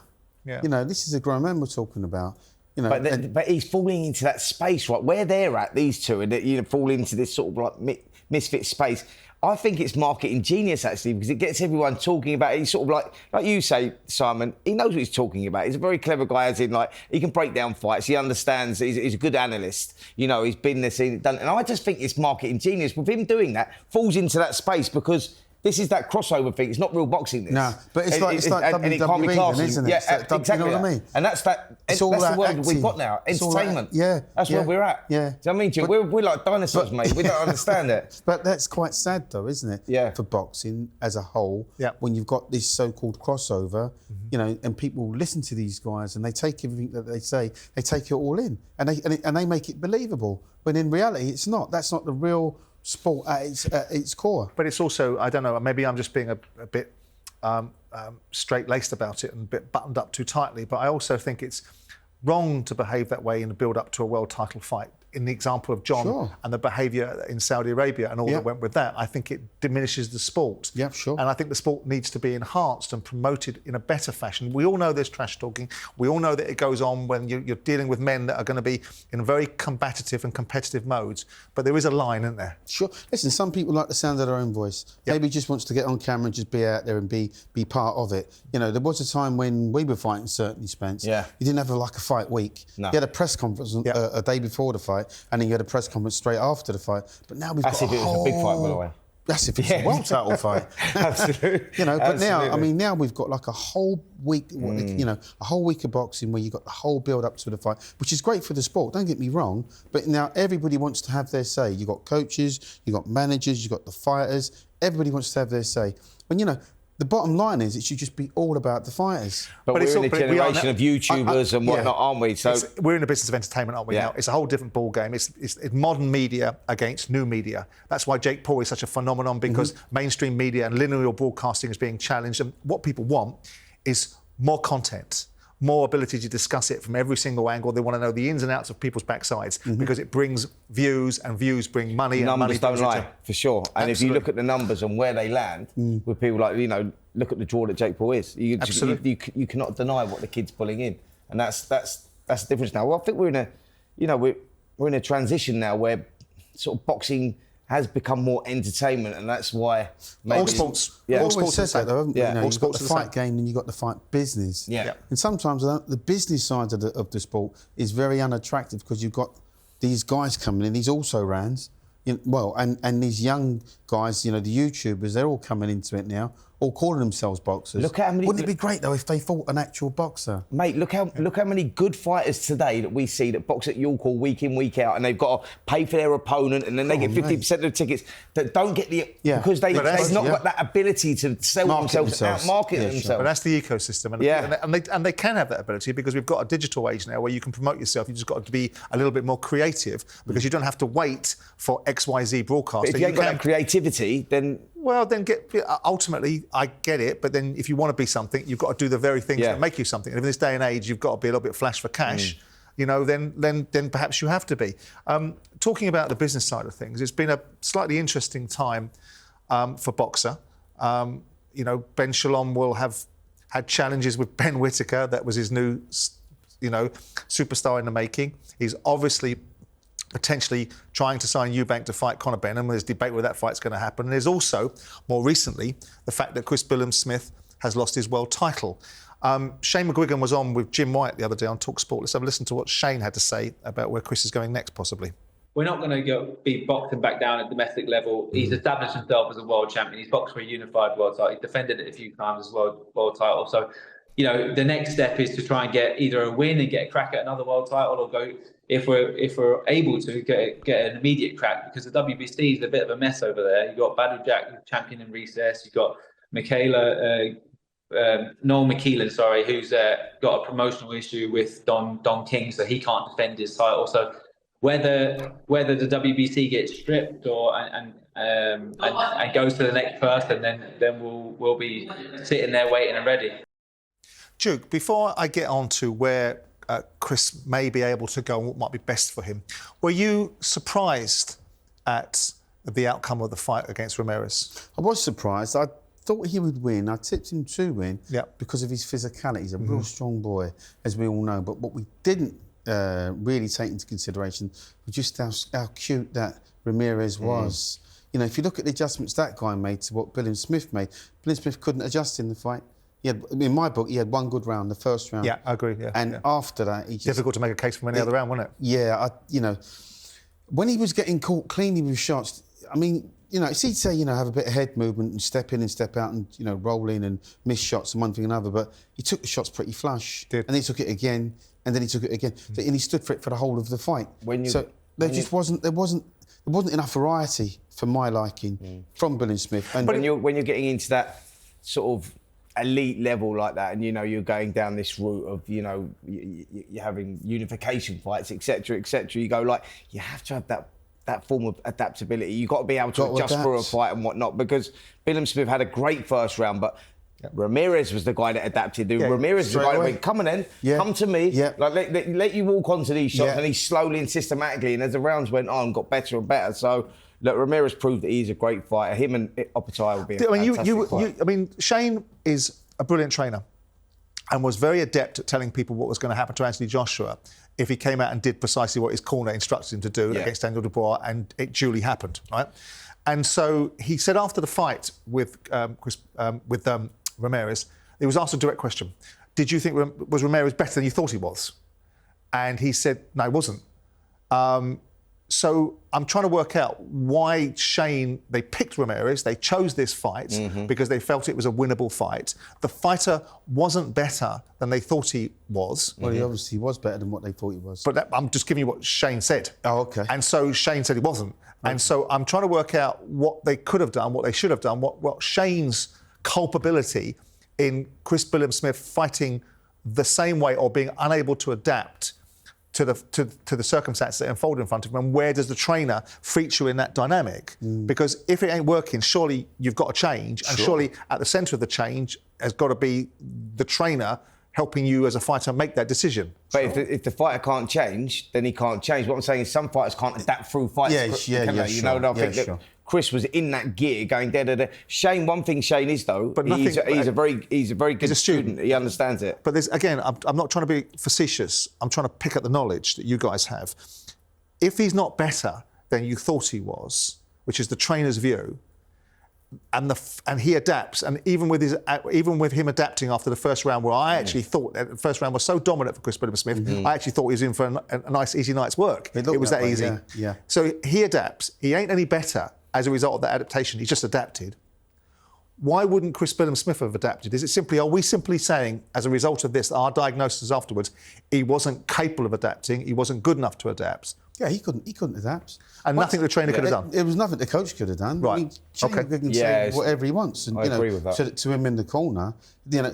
Speaker 2: Yeah.
Speaker 1: You know, this is a grown man we're talking about. You know,
Speaker 3: but he's falling into that space, right? Where they're at, these two, and fall into this sort of like misfit space. I think it's marketing genius, actually, because it gets everyone talking about it. He's sort of like you say, Simon, he knows what he's talking about. He's a very clever guy, as in, like, he can break down fights. He understands. He's a good analyst. You know, he's been there, seen it, done it. And I just think it's marketing genius. With him doing that, falls into that space because this is that crossover thing. It's not real boxing, this.
Speaker 1: No, but it's like
Speaker 3: and it can't be classed,
Speaker 1: isn't it?
Speaker 3: Yeah, exactly.
Speaker 1: You know what I mean?
Speaker 3: And that's the world we've got now. Entertainment. That's where we're at.
Speaker 1: Yeah.
Speaker 3: Do you know what I mean, Jim? We're like dinosaurs, mate. We don't understand it.
Speaker 1: But that's quite sad, though, isn't it?
Speaker 3: Yeah.
Speaker 1: For boxing as a whole, when you've got this so-called crossover, you know, and people listen to these guys and they take everything that they say, they take it all in, and they make it believable. But in reality, it's not. That's not the real sport at its core.
Speaker 2: But it's also, I don't know, maybe I'm just being a bit straight-laced about it and a bit buttoned up too tightly, but I also think it's wrong to behave that way in the build-up to a world title fight. In the example of John and the behaviour in Saudi Arabia and all that went with that, I think it diminishes the sport.
Speaker 1: Yeah, sure.
Speaker 2: And I think the sport needs to be enhanced and promoted in a better fashion. We all know there's trash talking. We all know that it goes on when you're dealing with men that are going to be in very combative and competitive modes. But there is a line, isn't there?
Speaker 1: Sure. Listen, some people like the sound of their own voice. Maybe just wants to get on camera and just be out there and be part of it. You know, there was a time when we were fighting, certainly, Spence.
Speaker 3: Yeah.
Speaker 1: You didn't have a fight week.
Speaker 3: No.
Speaker 1: You had a press conference a day before the fight, and then you had a press conference straight after the fight. But now we've got
Speaker 3: if it was a big fight, by the way.
Speaker 1: That's if it's a world title fight.
Speaker 3: Absolutely.
Speaker 1: You know, but now we've got like a whole week, you know, a whole week of boxing where you've got the whole build up to the fight, which is great for the sport, don't get me wrong, but now everybody wants to have their say. You've got coaches, you've got managers, you've got the fighters, everybody wants to have their say. When, you know, the bottom line is it should just be all about the fighters.
Speaker 3: But we're in a generation of YouTubers and whatnot, aren't we? So
Speaker 2: we're in the business of entertainment, aren't we, now? It's a whole different ball game. It's modern media against new media. That's why Jake Paul is such a phenomenon, because mainstream media and linear broadcasting is being challenged. And what people want is more content, more ability to discuss it from every single angle. They want to know the ins and outs of people's backsides because it brings views, and views bring money.
Speaker 3: Numbers
Speaker 2: and money
Speaker 3: don't lie, for sure. And if you look at the numbers and where they land with people like, you know, look at the draw that Jake Paul is. You cannot deny what the kid's pulling in, and that's the difference now. Well, I think we're in a transition now where sort of boxing has become more entertainment, and that's why maybe
Speaker 2: all sports.
Speaker 3: Yeah,
Speaker 1: All sports says that, though, haven't we?
Speaker 3: Yeah.
Speaker 1: You know,
Speaker 3: All
Speaker 1: you've got
Speaker 2: sports
Speaker 1: the
Speaker 2: are the
Speaker 1: fight game and you've got the fight business.
Speaker 3: Yeah.
Speaker 1: And sometimes the business side of the sport is very unattractive because you've got these guys coming in, these also-rans, and these young guys, you know, the YouTubers, they're all coming into it now, all calling themselves boxers.
Speaker 3: Look at how many.
Speaker 1: Wouldn't it be great though if they fought an actual boxer?
Speaker 3: Mate, look how many good fighters today that we see that box at York Hall week in, week out, and they've got to pay for their opponent, and then they get 50% of the tickets that don't get the because they've not got that ability to sell themselves, market themselves.
Speaker 2: But that's the ecosystem, and they can have that ability because we've got a digital age now where you can promote yourself. You just got to be a little bit more creative because you don't have to wait for XYZ broadcast.
Speaker 3: But if you ain't got that creativity, then.
Speaker 2: Well, then ultimately, I get it, but then if you want to be something, you've got to do the very things that make you something. And in this day and age, you've got to be a little bit flash for cash, you know, then perhaps you have to be. Talking about the business side of things, it's been a slightly interesting time for Boxer. You know, Ben Shalom will have had challenges with Ben Whittaker. That was his new, you know, superstar in the making. He's obviously potentially trying to sign Eubank to fight Conor Benn, and there's debate where that fight's going to happen. And there's also, more recently, the fact that Chris Billam-Smith has lost his world title. Shane McGuigan was on with Jim White the other day on Talksport. Let's have a listen to what Shane had to say about where Chris is going next, possibly.
Speaker 9: We're not going to be boxing back down at domestic level. He's established himself as a world champion. He's boxed for a unified world title. He's defended it a few times as world title. So, you know, the next step is to try and get either a win and get a crack at another world title, or go, if we're able to, get an immediate crack, because the WBC is a bit of a mess over there. You've got Badou Jack, champion in recess. You've got Noel McKeelan, who's got a promotional issue with Don King, so he can't defend his title. So whether the WBC gets stripped and goes to the next person, then we'll be sitting there waiting and ready.
Speaker 2: Duke, before I get on to where Chris may be able to go and what might be best for him, were you surprised at the outcome of the fight against Ramirez?
Speaker 1: I was surprised. I thought he would win. I tipped him to win because of his physicality. He's a real strong boy, as we all know. But what we didn't really take into consideration was just how cute that Ramirez was. You know, if you look at the adjustments that guy made to what Billam-Smith made, Billam-Smith couldn't adjust in the fight. In my book, he had one good round, the first round.
Speaker 2: Yeah, I agree.
Speaker 1: After that, he just...
Speaker 2: Difficult to make a case from any other round, wasn't it?
Speaker 1: Yeah, you know, when he was getting caught cleanly with shots, I mean, you know, it's easy to say, you know, have a bit of head movement and step in and step out and, you know, roll in and miss shots and one thing and another, but he took the shots pretty flush. And then he took it again, and then he took it again. And he stood for it for the whole of the fight. There wasn't enough variety for my liking from Billam-Smith. And
Speaker 3: when you're getting into that sort of elite level like that, and you know you're going down this route of, you know, you're having unification fights, etc., you go, like, you have to have that form of adaptability. You've got to be able to adjust for a fight and whatnot, because Billam-Smith had a great first round, but Ramirez was the guy that adapted. Ramirez was the guy that went, come on then, come to me, like let you walk onto these shots, and he slowly and systematically, and as the rounds went on, got better and better. So look, Ramirez proved that he's a great fighter. Him and Opatai will be a fantastic fight.
Speaker 2: I mean, Shane is a brilliant trainer and was very adept at telling people what was going to happen to Anthony Joshua if he came out and did precisely what his corner instructed him to do against Daniel Dubois, and it duly happened, right? And so he said after the fight with Ramirez, he was asked a direct question. Did you think, was Ramirez better than you thought he was? And he said, no, he wasn't. So I'm trying to work out why they picked Ramirez. They chose this fight because they felt it was a winnable fight. The fighter wasn't better than they thought he was.
Speaker 1: Well, he obviously was better than what they thought he was.
Speaker 2: But I'm just giving you what Shane said.
Speaker 1: Oh, OK.
Speaker 2: And so Shane said he wasn't. Okay. And so I'm trying to work out what they could have done, what they should have done, what Shane's culpability in Chris Billam-Smith fighting the same way or being unable to adapt to the circumstances that unfold in front of him, and where does the trainer feature in that dynamic? Because if it ain't working, surely you've got to change, and surely at the centre of the change has got to be the trainer helping you as a fighter make that decision.
Speaker 3: But if the fighter can't change, then he can't change. What I'm saying is some fighters can't adapt through fights. You know, I think that Chris was in that gear going da. Shane, one thing Shane is though, but he's a very good student. He understands it.
Speaker 2: But there's, again, I'm not trying to be facetious. I'm trying to pick up the knowledge that you guys have. If he's not better than you thought he was, which is the trainer's view, and he adapts, and even with him adapting after the first round, where I actually thought that the first round was so dominant for Chris Billam-Smith, I actually thought he was in for a nice, easy night's work. It was that easy.
Speaker 1: Yeah, yeah.
Speaker 2: So he adapts. He ain't any better as a result of that adaptation. He's just adapted. Why wouldn't Chris Billam-Smith have adapted? Are we simply saying, as a result of this, our diagnosis afterwards, he wasn't capable of adapting, he wasn't good enough to adapt?
Speaker 1: Yeah, he couldn't adapt.
Speaker 2: And nothing the trainer could have done?
Speaker 1: It was nothing the coach could have done.
Speaker 2: Right.
Speaker 1: I mean, can say whatever he wants. And,
Speaker 3: I agree with that.
Speaker 1: To him in the corner.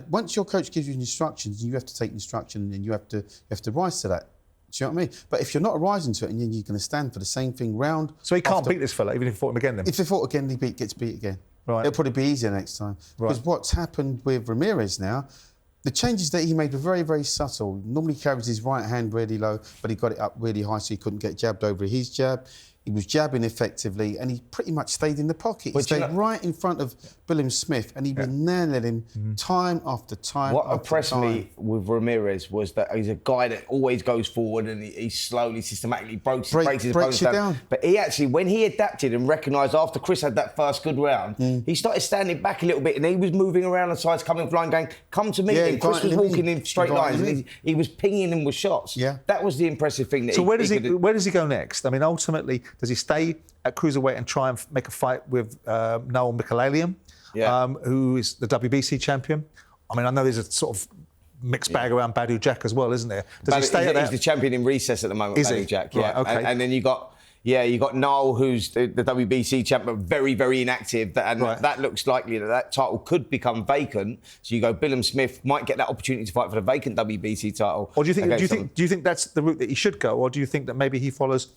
Speaker 1: Once your coach gives you instructions, you have to take instruction and you have to rise to that. Do you know what I mean? But if you're not rising to it and you're going to stand for the same thing round...
Speaker 2: So he can't beat this fella, even if he fought him again then?
Speaker 1: If he fought again, he gets beat again.
Speaker 2: Right.
Speaker 1: It'll probably be easier next time. Because what's happened with Ramirez now, the changes that he made were very, very subtle. Normally he carries his right hand really low, but he got it up really high so he couldn't get jabbed over his jab. He was jabbing effectively and he pretty much stayed in the pocket. He stayed right in front of Billam-Smith and he was nailing him time after time.
Speaker 3: What impressed me with Ramirez was that he's a guy that always goes forward and he slowly, systematically breaks his opponents down. But he actually, when he adapted and recognised after Chris had that first good round, he started standing back a little bit and he was moving around the sides, coming flying, going, come to me. And Chris was walking in straight lines and he was pinging him with shots.
Speaker 1: Yeah.
Speaker 3: That was the impressive thing. That
Speaker 2: so where does he go next? I mean, ultimately, does he stay at cruiserweight and try and make a fight with Noel Michalalian, who is the WBC champion? I mean, I know there's a sort of mixed bag around Badu Jack as well, isn't there? Does he stay at that?
Speaker 3: He's the champion in recess at the moment, Badu Jack. Yeah,
Speaker 2: right, okay.
Speaker 3: And then you got Noel, who's the WBC champion, very, very inactive, and that looks likely that title could become vacant. So you go, Billam-Smith might get that opportunity to fight for the vacant WBC title.
Speaker 2: Or do you think that's the route that he should go, or do you think that maybe he follows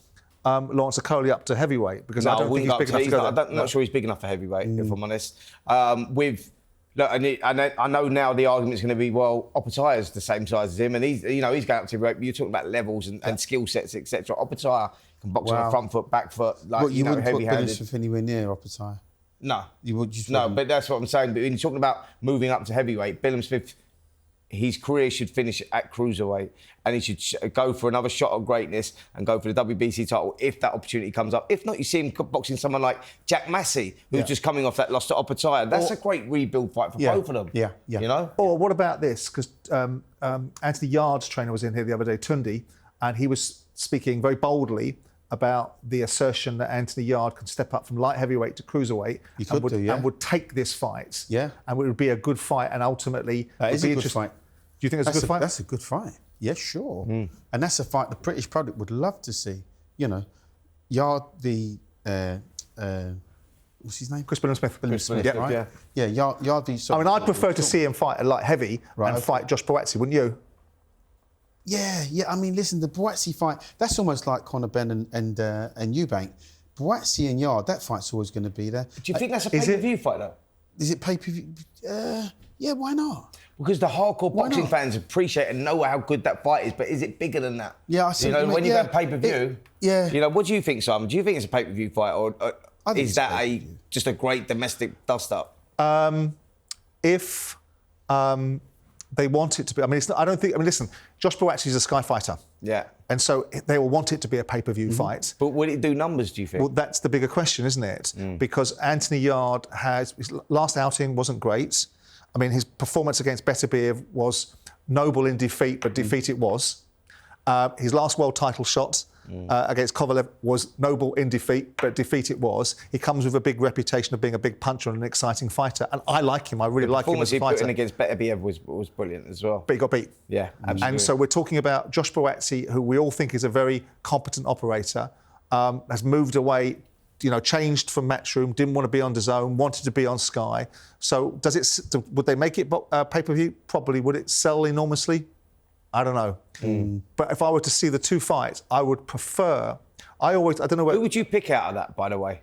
Speaker 2: Lawrence Okoli up to heavyweight? Because I don't think he's big enough to go there.
Speaker 3: I'm not sure he's big enough for heavyweight, if I'm honest. I know now the argument's going to be, well, Opetaya's the same size as him, and he's going up to heavyweight. You're talking about levels and skill sets, etc. Opetaya can box on the front foot, back foot,
Speaker 1: you wouldn't put
Speaker 3: heavy-handed.
Speaker 1: Billam-Smith anywhere near Opetaya.
Speaker 3: No.
Speaker 1: You would just
Speaker 3: no, but that's what I'm saying. But when you're talking about moving up to heavyweight, Billam-Smith, his career should finish at cruiserweight and he should go for another shot at greatness and go for the WBC title if that opportunity comes up. If not, you see him boxing someone like Jack Massey, who's just coming off that loss to Opetaya. That's a great rebuild fight for both of them.
Speaker 1: Yeah.
Speaker 3: You know?
Speaker 2: Or what about this? Because Anthony Yard's trainer was in here the other day, Tundi, and he was speaking very boldly about the assertion that Anthony Yard could step up from light heavyweight to cruiserweight and would take this fight.
Speaker 1: Yeah.
Speaker 2: And it would be a good fight and ultimately...
Speaker 1: That is a good fight.
Speaker 2: Do you think that's a good fight?
Speaker 1: That's a good fight. Yes, sure. And that's a fight the British public would love to see. You know, Yard, what's his name?
Speaker 2: Chris Billam-Smith.
Speaker 1: Billam-Smith, right? Yeah, Yard.
Speaker 2: I'd prefer to see him fight a light heavy and fight Josh Boazzi, wouldn't you?
Speaker 1: Yeah. I mean, listen, the Boazzi fight, that's almost like Conor Benn and Eubank. Boazzi and Yard, that fight's always going to be there.
Speaker 3: Do you think that's a pay-per-view fight, though?
Speaker 1: Is it pay-per-view? Yeah, why not?
Speaker 3: Because the hardcore boxing fans appreciate and know how good that fight is, but is it bigger than that?
Speaker 1: Yeah, I see.
Speaker 3: When you go pay-per-view, what do you think, Simon? Do you think it's a pay-per-view fight, or is that just a great domestic dust-up?
Speaker 2: If they want it to be, listen, Josh Boazzi is a Sky fighter.
Speaker 3: Yeah.
Speaker 2: And so they will want it to be a pay-per-view fight.
Speaker 3: But will it do numbers, do you think?
Speaker 2: Well, that's the bigger question, isn't it? Because Anthony Yard his last outing wasn't great. I mean, his performance against Beterbiev was noble in defeat, but defeat it was. His last world title shot against Kovalev was noble in defeat, but defeat it was. He comes with a big reputation of being a big puncher and an exciting fighter, and I like him. I really like him as a fighter.
Speaker 3: The performance he put in against Beterbiev was brilliant as well.
Speaker 2: But he got beat.
Speaker 3: Yeah, absolutely.
Speaker 2: And so we're talking about Josh Boazzi, who we all think is a very competent operator, has moved away, changed from Matchroom, didn't want to be on DAZN, wanted to be on Sky. So would they make it pay-per-view? Probably. Would it sell enormously? I don't know. But if I were to see the two fights, I would prefer... I don't know...
Speaker 3: Who would you pick out of that, by the way?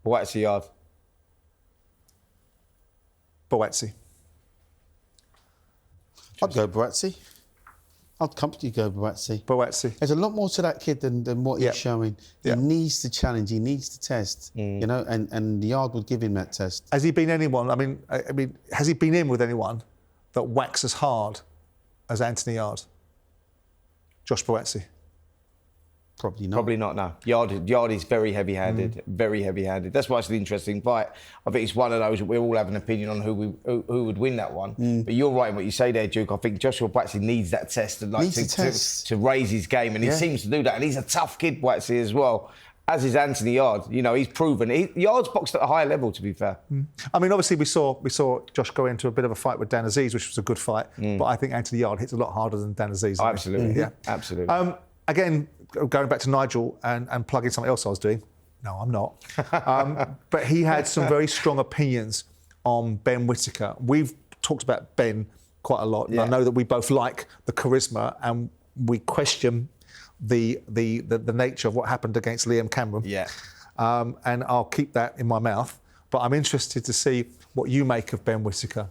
Speaker 3: Boazzi Yard?
Speaker 2: Boazzi.
Speaker 1: I'd go Boazzi. I'd comfortably go Boazzi.
Speaker 2: Boazzi.
Speaker 1: There's a lot more to that kid than what he's showing. He needs to challenge. He needs to test. And the Yard would give him that test.
Speaker 2: Has he been anyone? I mean, has he been in with anyone that whacks as hard as Anthony Yard? Josh Boazzi.
Speaker 1: Probably not.
Speaker 3: Probably not, no. Yard is very heavy-handed, very heavy-handed. That's why it's an interesting fight. I think it's one of those that we all have an opinion on who would win that one. But you're right in what you say there, Duke. I think Joshua Buatsi needs that test to raise his game, and he seems to do that. And he's a tough kid, Buatsi, as well. As is Anthony Yard. You know, he's proven. Yard's boxed at a higher level, to be fair.
Speaker 2: I mean, obviously, we saw Josh go into a bit of a fight with Dan Aziz, which was a good fight. But I think Anthony Yard hits a lot harder than Dan Aziz.
Speaker 3: Absolutely. Yeah, absolutely.
Speaker 2: Again, going back to Nigel and plugging something else I was doing. No, I'm not. But he had some very strong opinions on Ben Whittaker. We've talked about Ben quite a lot. And I know that we both like the charisma and we question the nature of what happened against Liam Cameron.
Speaker 3: Yeah.
Speaker 2: And I'll keep that in my mouth. But I'm interested to see what you make of Ben Whittaker.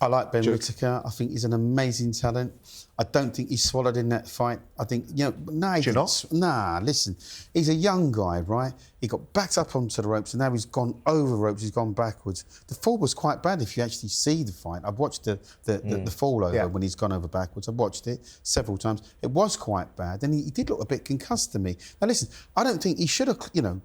Speaker 1: I like Ben Whittaker. I think he's an amazing talent. I don't think he's swallowed in that fight. I think, listen, he's a young guy, right? He got backed up onto the ropes and now he's gone over the ropes, he's gone backwards. The fall was quite bad if you actually see the fight. I've watched the fall over when he's gone over backwards. I've watched it several times. It was quite bad and he did look a bit concussed to me. Now listen, I don't think he should have,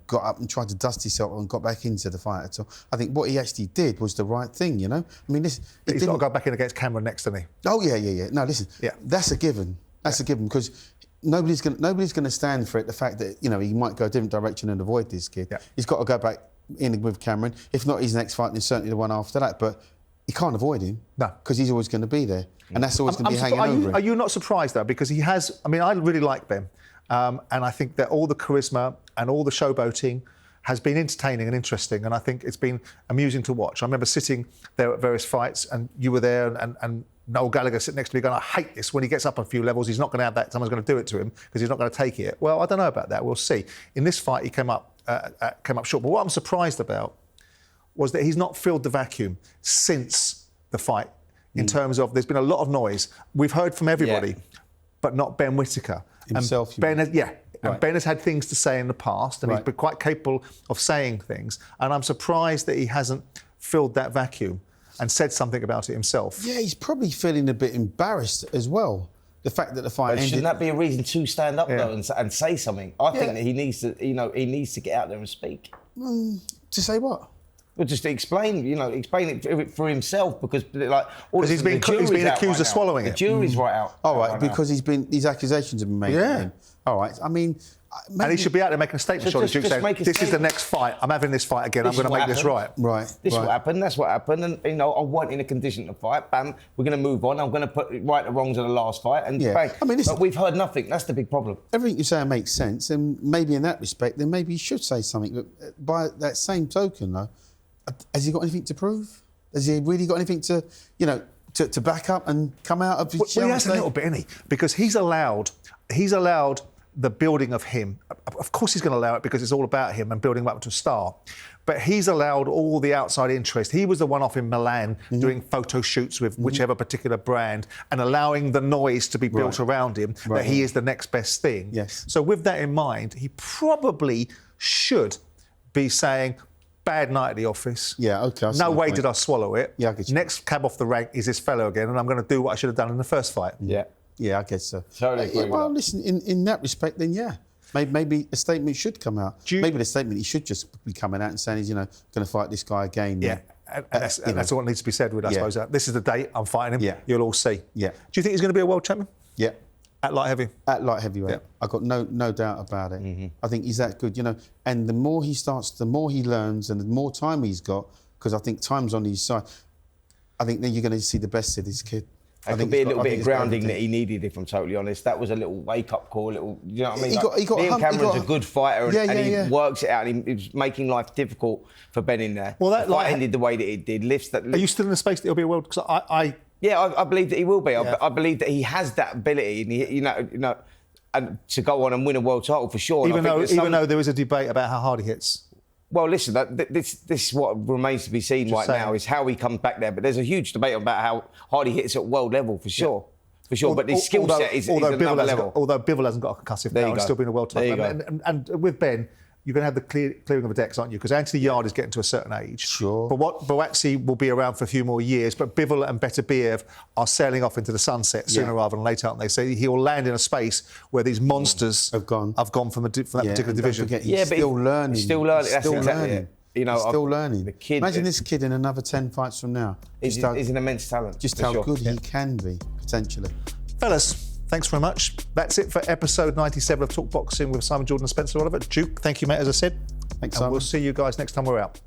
Speaker 1: got up and tried to dust himself and got back into the fight at all. I think what he actually did was the right thing, I mean, listen...
Speaker 2: He's got to go back in against Cameron next, doesn't he?
Speaker 1: Oh, yeah. No, listen, that's a given. That's a given because nobody's going to stand for it. The fact that he might go a different direction and avoid this kid. Yeah. He's got to go back in with Cameron. If not his next fight, then certainly the one after that. But he can't avoid him. No, because he's always going to be there, and that's always going to be hanging over him.
Speaker 2: Are you not surprised though? Because he has. I mean, I really like Ben, and I think that all the charisma and all the showboating has been entertaining and interesting, and I think it's been amusing to watch. I remember sitting there at various fights, and you were there, and Noel Gallagher sitting next to me going, I hate this. When he gets up a few levels, he's not going to have that. Someone's going to do it to him because he's not going to take it. Well, I don't know about that. We'll see. In this fight, he came up short. But what I'm surprised about was that he's not filled the vacuum since the fight in terms of there's been a lot of noise. We've heard from everybody, but not Ben Whittaker.
Speaker 1: Himself,
Speaker 2: Ben has had things to say in the past, and he's been quite capable of saying things. And I'm surprised that he hasn't filled that vacuum and said something about it himself.
Speaker 1: Yeah, he's probably feeling a bit embarrassed as well. The fact that the fight ended...
Speaker 3: Shouldn't that be a reason to stand up though and say something? I think that he needs to, he needs to get out there and speak.
Speaker 1: To say what?
Speaker 3: Well, just to explain it for himself because
Speaker 2: he's been accused of swallowing it.
Speaker 3: The jury's right out.
Speaker 1: All right, because these accusations have been made. Yeah. All right, I mean...
Speaker 2: And he should be out there making a statement, surely, Duke, saying, this is the next fight. I'm having this fight again. I'm going to make this right.
Speaker 3: This is what happened. That's what happened. And, I wasn't in a condition to fight. Bam, we're going to move on. I'm going to put right the wrongs of the last fight. And bang. I mean, but we've heard nothing. That's the big problem.
Speaker 1: Everything you say makes sense. And maybe in that respect, then maybe he should say something. But by that same token, though, has he got anything to prove? Has he really got anything to, to back up and come out of his shell?
Speaker 2: Well, he has a little bit, isn't he? Because he's allowed the building of him. Of course he's going to allow it because it's all about him and building him up to a star. But he's allowed all the outside interest. He was the one off in Milan doing photo shoots with whichever particular brand and allowing the noise to be built around him that he is the next best thing.
Speaker 1: Yes.
Speaker 2: So with that in mind, he probably should be saying, bad night at the office.
Speaker 1: Yeah, OK.
Speaker 2: No way did I swallow it.
Speaker 1: Yeah, I get you.
Speaker 2: Next cab off the rank is this fellow again, and I'm going to do what I should have done in the first fight.
Speaker 1: Yeah. Yeah, I guess so.
Speaker 3: Totally agree with
Speaker 1: well,
Speaker 3: that.
Speaker 1: listen, in that respect, then yeah. Maybe a statement should come out. Maybe the statement he should just be coming out and saying he's, going to fight this guy again.
Speaker 2: Yeah, and that's what needs to be said with, I suppose. This is the date, I'm fighting him. Yeah. You'll all see.
Speaker 1: Yeah.
Speaker 2: Do you think he's going to be a world champion?
Speaker 1: Yeah.
Speaker 2: At light heavy?
Speaker 1: At light heavyweight. Yeah. I've got no doubt about it. I think he's that good, and the more he starts, the more he learns and the more time he's got, because I think time's on his side, I think then you're going to see the best of this kid.
Speaker 3: It could be a little bit of grounding that he needed, if I'm totally honest. That was a little wake-up call, you know what I mean? Liam Cameron's a good fighter and he works it out. And he's making life difficult for Ben in there. Well, that fight ended the way that it did.
Speaker 2: Are you still in the space that he'll be a world? Because
Speaker 3: I believe that he will be. Yeah. I believe that he has that ability, and and to go on and win a world title for sure.
Speaker 2: Even though there is a debate about how hard he hits.
Speaker 3: Well, listen, this is what remains to be seen now is how he comes back there. But there's a huge debate about how hard he hits at world level, for sure. For sure, but his skill set is another level.
Speaker 2: Although Bivol hasn't got a concussive now, he's still been a world title. And with Ben, you're going to have the clearing of the decks, aren't you? Because Anthony Yarde is getting to a certain age.
Speaker 1: Sure.
Speaker 2: But Boaxi will be around for a few more years. But Bivol and Beterbiev are sailing off into the sunset sooner rather than later, aren't they? So he will land in a space where these monsters have gone from that particular division.
Speaker 1: Don't forget, he's still learning.
Speaker 3: He's still learning. That's
Speaker 1: Still
Speaker 3: exactly
Speaker 1: learning.
Speaker 3: it. You know,
Speaker 1: He's still learning.
Speaker 3: The kid.
Speaker 1: Imagine this kid in another 10 fights from now.
Speaker 3: He's an immense talent.
Speaker 1: Just how good he can be, potentially.
Speaker 2: Fellas, thanks very much. That's it for episode 97 of Talk Boxing with Simon Jordan and Spencer Oliver. Duke, thank you, mate, as I said.
Speaker 1: Thanks,
Speaker 2: and
Speaker 1: Simon.
Speaker 2: We'll see you guys next time we're out.